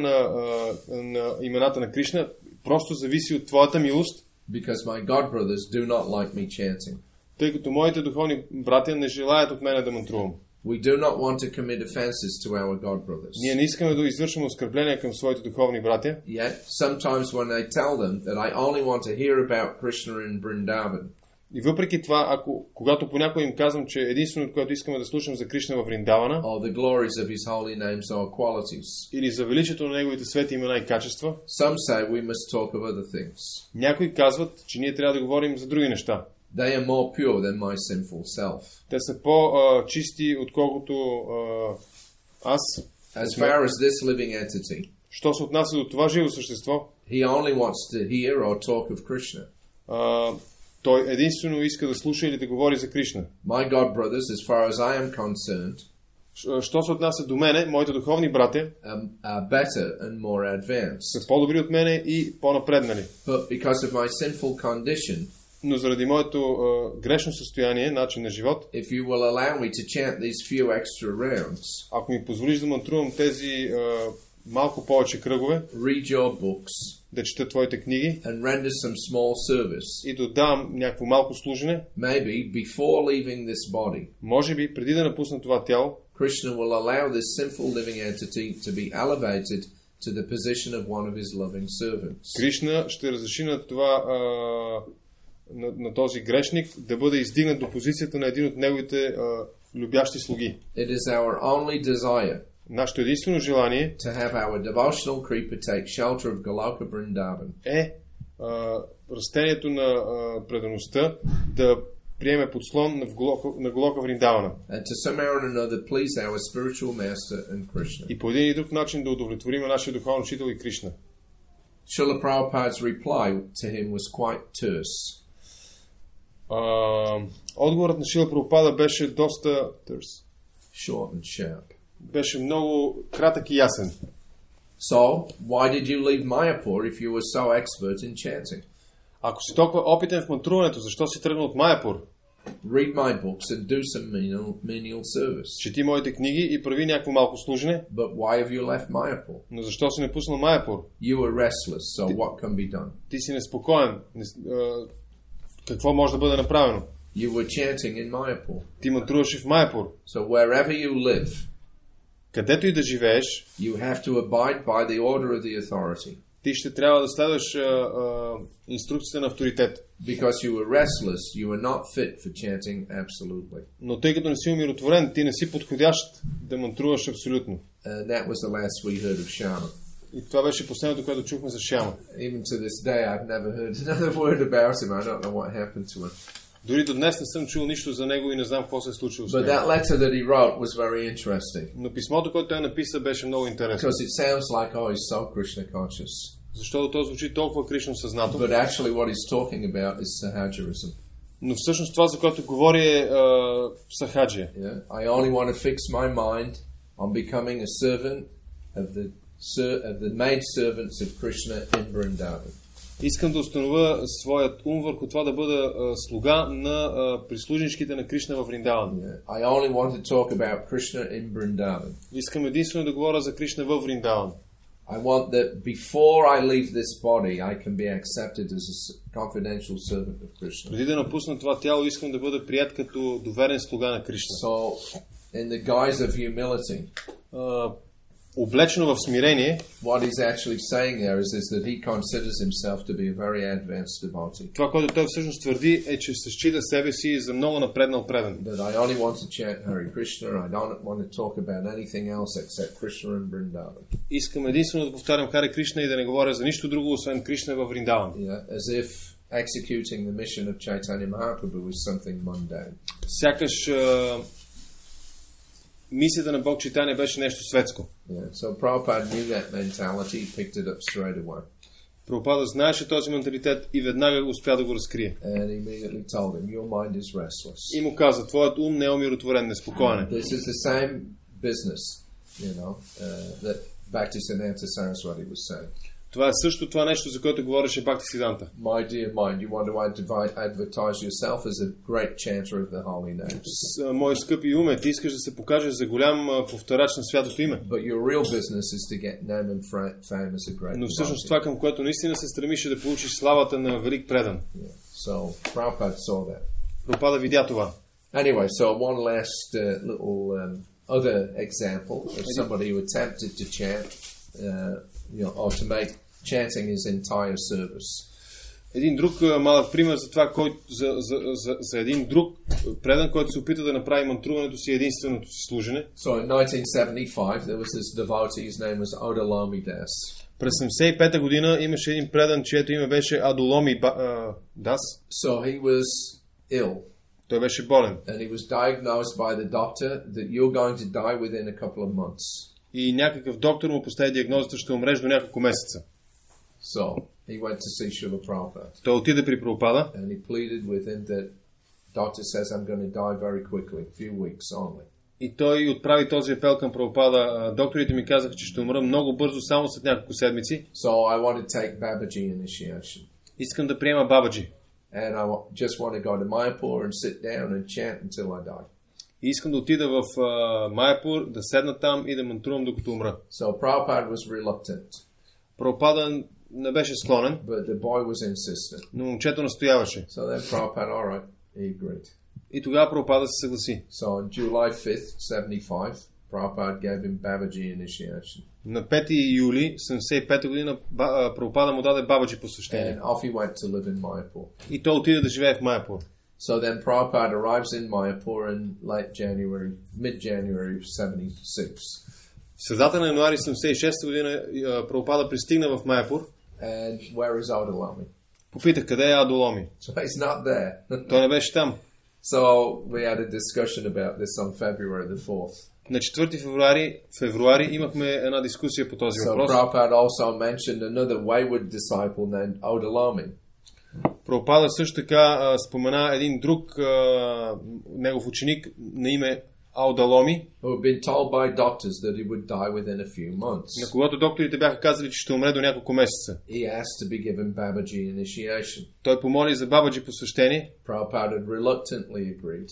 на имената на Кришна просто зависи от твоята милост. Because my god brothers do not like me chanting. Тъй като моите духовни братя не желаят от мене да мантрувам. We do not want to commit offenses to our god brothers. Ние не искаме да извършваме оскърбления към своите духовни братя. Yet, sometimes when I tell them that I only want to hear about Krishna in Vrindavan, И въпреки това, когато понякога им казвам, че единственото, което искаме да слушам за Кришна във Вриндавана, or the glories of his holy names or qualities, или за величието на неговите свети имена и качества, some say we must talk of other things. някои казват, че ние трябва да говорим за други неща. They are more pure than my sinful self. Те са по-чисти, отколкото аз. As far as this living entity, Що се отнася до това живо същество, he only wants to hear or talk of Krishna. Той единствено иска да слуша или да говори за Кришна. My god brothers, as far as I am concerned, Що се отнася до мене, моите духовни братя are better and more advanced. са по-добри от мене и по-напреднали. But because of my sinful condition, Но заради моето грешно състояние, начин на живот, if you will allow me to chant these few extra rounds, ако ми позволиш да мантрувам тези малко повече кръгове, read your books, да чета твоите книги and render some small service, и да давам някакво малко служене, maybe before leaving this body, може би преди да напусна това тяло, Krishna will allow this sinful living entity to be elevated to the position of one of his loving servants. Кришна ще разреши на това на този грешник да бъде издигнат до позицията на един от неговите любящи слуги. It is our only desire Нашето единствено желание to have our devotional creeper take shelter of Goloka Vrindavan. Е растението на предаността да приеме подслон на Голока Вриндавана. And to somehow or another please our spiritual master and Krishna. И по един или друг начин да удовлетворим нашия духовен учител и Кришна. Srila Prabhupada's reply to him was quite terse. Отговорът на Шрила Прабхупада беше доста Short and sharp. Беше много кратък и ясен. So, why did you leave Mayapur if you were so expert in chanting? Ако си толкова опитен в мантруването, защо си тръгнал от Майапур? Read my books and do some menial service. Чети моите книги и прави някакво малко служене. But why have you left Mayapur? Но защо си напуснал Майапур? You were restless, so what can be done? Ти си неспокоен. Какво може да бъде направено? You were chanting in Mayapur. Ти мантруваш в Майапур. So wherever you live, където и да живееш, you have to abide by the order of the authority. Ти ще трябва да следваш инструкциите на авторитет. Because you were restless, you were not fit for chanting absolutely. Но тъй като не си умиротворен, ти не си подходящ да мантруваш абсолютно. And that was the last we heard of Shama. И това беше последното, което чухме за Шяма. Even to this day, I've never heard another word about him. I don't know what happened to him. Дори до днес не съм чул нищо за него и не знам какво се е случило с But него. that letter that he wrote was very interesting. Но писмото, което той написа, беше много интересно. Because it sounds like, oh, he's so Krishna conscious. Защото то звучи толкова Кришна съзнато. But actually what he's talking about is sahajarism. Но всъщност това, за което говори е сахаджия. Yeah? I only want to fix my mind on becoming a servant of the maid servants of Krishna in Vrindavan. Искам да установя своят ум върху това да бъда слуга на прислужничките на Кришна във Вриндаван. Yeah. I only want to talk about Krishna in Vrindavan. Искам единствено да говоря за Кришна във Вриндаван. I want that before I leave this body, I can be accepted as a confidential servant of Krishna. Преди да напусна това тяло, искам да бъда прият като доверен слуга на Кришна. So, in the guise of humility, облечено в смирение, what he's actually saying there is that he considers himself to be a very advanced devotee. това, което той всъщност твърди, е, че се счита себе си за много напреднал предан. That I only want to chant Hare Krishna, I don't want to talk about anything else except Krishna and Vrindavan. Искам единствено да повтарям Харе Кришна и да не говоря за нищо друго, освен Кришна във Вриндаван. Yeah, as if executing the mission of Chaitanya Mahaprabhu was something mundane. Сякаш мисията на Бог Чайтаня беше нещо светско. Yeah, so Prabhupada knew that mentality, picked it up straight away. Прабхупада знаеше този менталитет и веднага успя да го разкрие. And he immediately told him, your mind is restless. И му каза, твоят ум не е умиротворен, неспокоен. This is the same business, that Bhaktisiddhanta Saraswati was saying. Това е също това нещо, за което говореше Бхактисиданта. My dear mind, you want to advertise yourself as a great chanter of the holy names. Мой скъпи уме, ти искаш да се покажеш за голям повторач на святото име. But your real business is to get name and fame as a great. Но всъщност това, към което наистина се стремиш, е да получиш славата на велик предан. So Prabhupada saw that. Прабхупада видя това. Anyway, so one last little other example of somebody who attempted to chant, or to make chanting his entire service. Един друг малък пример за това, за един друг предан, който се опита да направи мантруването си единственото си служене. So in 1975 there was this devotee, his name was Odalami Das. През 75-та година имаше един предан, чието име беше Адоломи Дас. So he was ill. Той беше болен. And he was diagnosed by the doctor that you're going to die within a couple of months. И някакъв доктор му постави диагнозата, ще умреш до няколко месеца. So he went to see Srila Prabhupada. Той отиде при Прабхупада. And he pleaded with him that doctor says I'm going to die very quickly, a few weeks only. И той отправи този апел към Прабхупада. Докторите ми казаха, че ще умра много бързо, само след няколко седмици. So I want to take Babaji initiation. Искам да приема Бабаджи. And I just want to go to Mayapur and sit down and chant until I die. И искам да отида в Майапур, да седна там и да мантрувам докато умра. So Prabhupada was reluctant. Прабхупада не беше склонен, but the boy was insistent. Но момчето настояваше. So then Prabhupada, all right, he agreed. И тогава Прабхупада се съгласи. So on July 5th, 75, Prabhupada gave him Babaji initiation. На 5 юли 75 година Прабхупада му даде Бабаджи посвещение. And off he went to live in Mayapur. И той отиде да живее в Майапур. So then Prabhupada arrives in Mayapur in late January, mid-January of 76. В средата на януари 76 година Прабхупада пристигна в Майапур. And where is Odalami? Попитах къде е Адоломи. So he's not there. Той не беше там. So we had a discussion about this on February the 4th. На 4 февруари имахме една дискусия по този въпрос. So Prabhupada also mentioned another wayward disciple named Odalami. Прабхупада също така спомена един друг негов ученик на име Аудаломи, who had been told by doctors that he would die within a few months. На когото докторите бяха казали, че ще умре до няколко месеца. He asked to be given Babaji initiation. Той помоли за Бабаджи посвещение. Prabhupada had reluctantly agreed.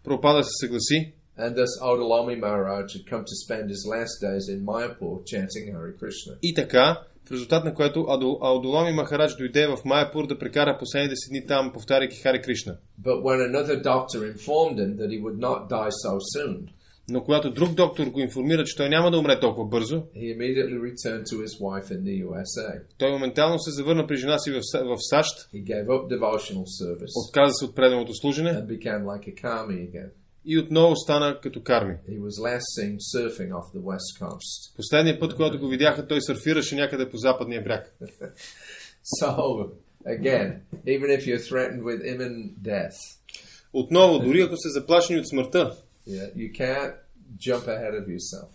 Прабхупада се съгласи. And thus Odalami Maharaj had come to spend his last days in Mayapur chanting Hare Krishna. И така, в резултат на което Аудоломи Махарадж дойде в Майапур да прекара последните си дни там, повтаряйки Хари Кришна. But when another doctor informed him that he would not die so soon, но когато друг доктор го информира, че той няма да умре толкова бързо, he immediately returned to his wife in the USA. Той моментално се завърна при жена си в САЩ. He gave up devotional service. Отказа се от преданото служене. And became like a karmi again. И отново стана като карми. He was last seen surfing off the west coast. Последният път, когато го видяха, той сърфираше някъде по западния бряг. So, again, even if you're threatened with imminent death, отново, дори ако се заплашени от смъртта, you can't jump ahead of yourself.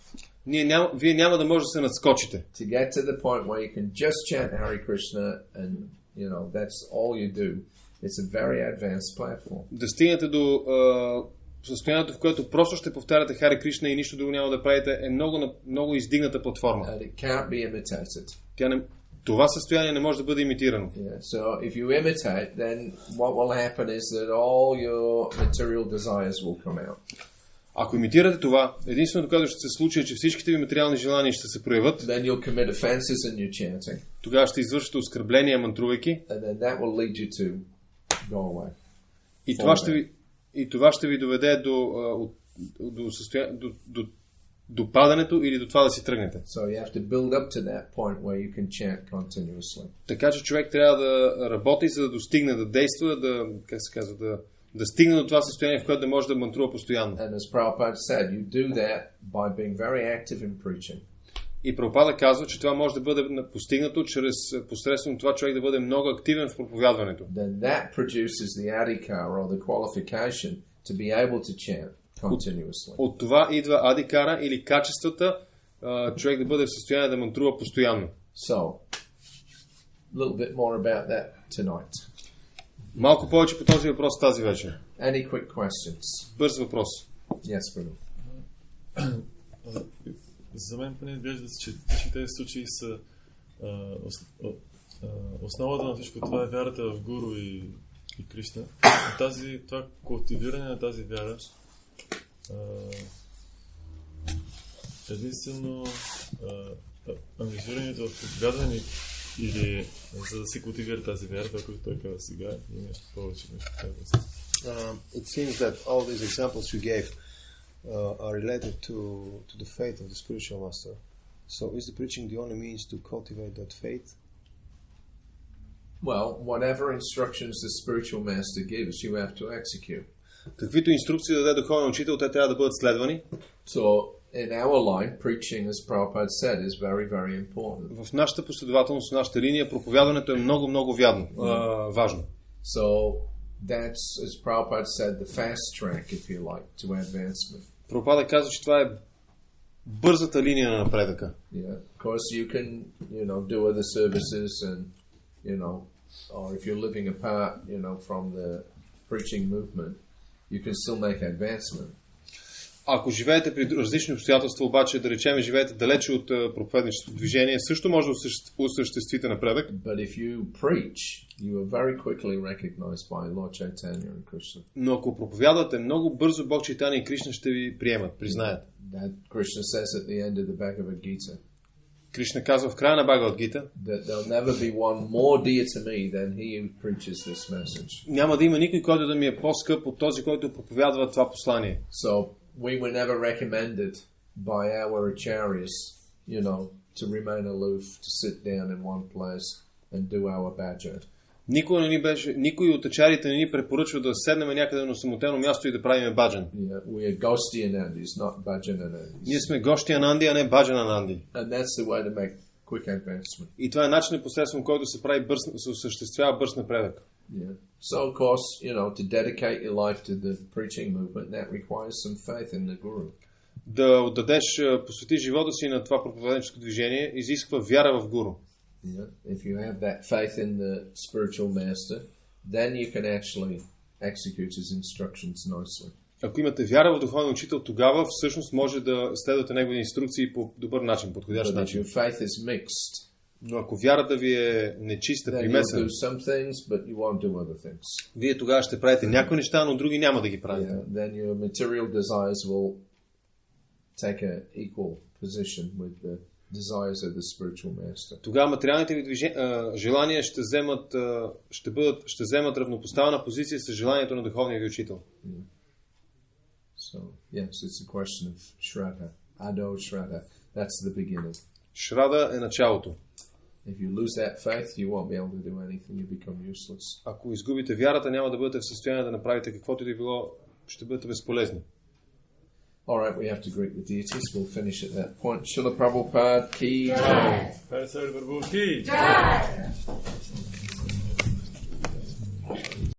Вие няма да може да се надскочите. To get to the point where you can just chant Hare Krishna and, you know, that's all you do. It's a very advanced platform. Да стигнете до състоянието, в което просто ще повтаряте Хари Кришна и нищо друго няма да правите, е много издигната платформа. And it can't be imitated. Това състояние не може да бъде имитирано. Yeah, so if you imitate, then what will happen is that all your material desires will come out. Ако имитирате това, единственото, което ще се случи е, че всичките ви материални желания ще се проявят. Then you'll commit offenses in your chanting. Тогава ще извършите оскърбления, мантрувайки. And then that will lead you to go away. И това ще ви доведе до падането или до това да си тръгнете. So you have to build up to that point where you can chant continuously. Така че човек трябва да работи, за да достигне, да действа, да стигне до това състояние, в което да може да мантрува постоянно. And as Prabhupada said, you do that by being very active in preaching. И Прабхупада казва, че това може да бъде постигнато посредством това човек да бъде много активен в проповядването. Then that produces the adhikara or the qualification to be able to chant continuously. От това идва адикара или качествата човек да бъде в състояние да мантрува постоянно. So, a little bit more about that tonight. Малко повече по този въпрос тази вечер. Any quick questions? Бърз въпрос. Yes, brother. За мен поне изглежда, че всички тези случаи са основата на всичко това е вярата в Гуру и Кришна. Това култивиране на тази вяра единствено ангажирането в проповядване или за да се култивира тази вяра, това, което той казва сега, и нещо повече. It seems that all these examples you gave are related to the faith of the spiritual master. So is the preaching the only means to cultivate that faith? Well, whatever instructions the spiritual master gives, you have to execute. Каквито инструкции да даде духовен учител, те трябва да бъдат следвани. So, in our line, preaching, as Prabhupada said, is very, very important. В нашата последователност, в нашата линия, проповядването е много, много важно. So, that's, as Prabhupada said, the fast track, if you like, to advancement. Прабхупада каза, че това е бързата линия на напредъка. Yeah, of course you can, do other services and, or if you're living apart, from the preaching movement, you can still make advancement. Ако живеете при различни обстоятелства, обаче, да речем, живеете далече от проповедническото движение, също може да осъществите напредък. But if you preach, you are very quickly recognized by Lord Chaitanya and Krishna. Но ако проповядвате, много бързо Бог Чайтания и Кришна ще ви приемат, признаят. That Krishna says at the end of the Bhagavad Gita. Кришна казва в края на Бхагават Гита, that there'll never be one more dear to me than he who preaches this message. Няма да има никой, който да ми е по-скъп от този, който проповядва това послание. So we were never recommended by our acharyas, to remain aloof, to sit down in one place and do our bhajan. Никой от ачарите не ни препоръчва да седнем някъде на самотено място и да правим баджан. Yeah, we are Gosti Anandis, not Bhajan Anandis. Ние сме гости Ананди, а не баджан Ананди. And that's the way to make quick advancement. И това е начинът, посредством който се осъществява бърз напредък. Yeah. So of course, to dedicate your life to the preaching movement, that requires some faith in the Guru. Да отдадеш, посветиш живота си на това проповедническо движение, изисква вяра в Гуру. Yeah. If you have that faith in the spiritual master, then you can actually execute his instructions nicely. Ако имате вяра в духовен учител, тогава всъщност може да следвате неговите инструкции по добър начин, подходящ начин. But if your faith is mixed, но ако вярата ви е нечиста, примесена, вие тогава ще правите някои неща, но други няма да ги правите. Then your material desires will take an equal position with the desires of the spiritual master. Тогава материалните ви желания ще вземат равнопоставена позиция с желанието на духовния ви учител. So, yes, it's a question of Shraddha. Ado Shraddha. That's the beginning. Шрада е началото. If you lose that faith, you won't be able to do anything. You become useless. Ако изгубите вярата, няма да бъдете в състояние да направите каквото и да било, ще бъдете безполезни. All right, we have to greet the deities. We'll finish at that point. Srila Prabhupada ki jai. Jai.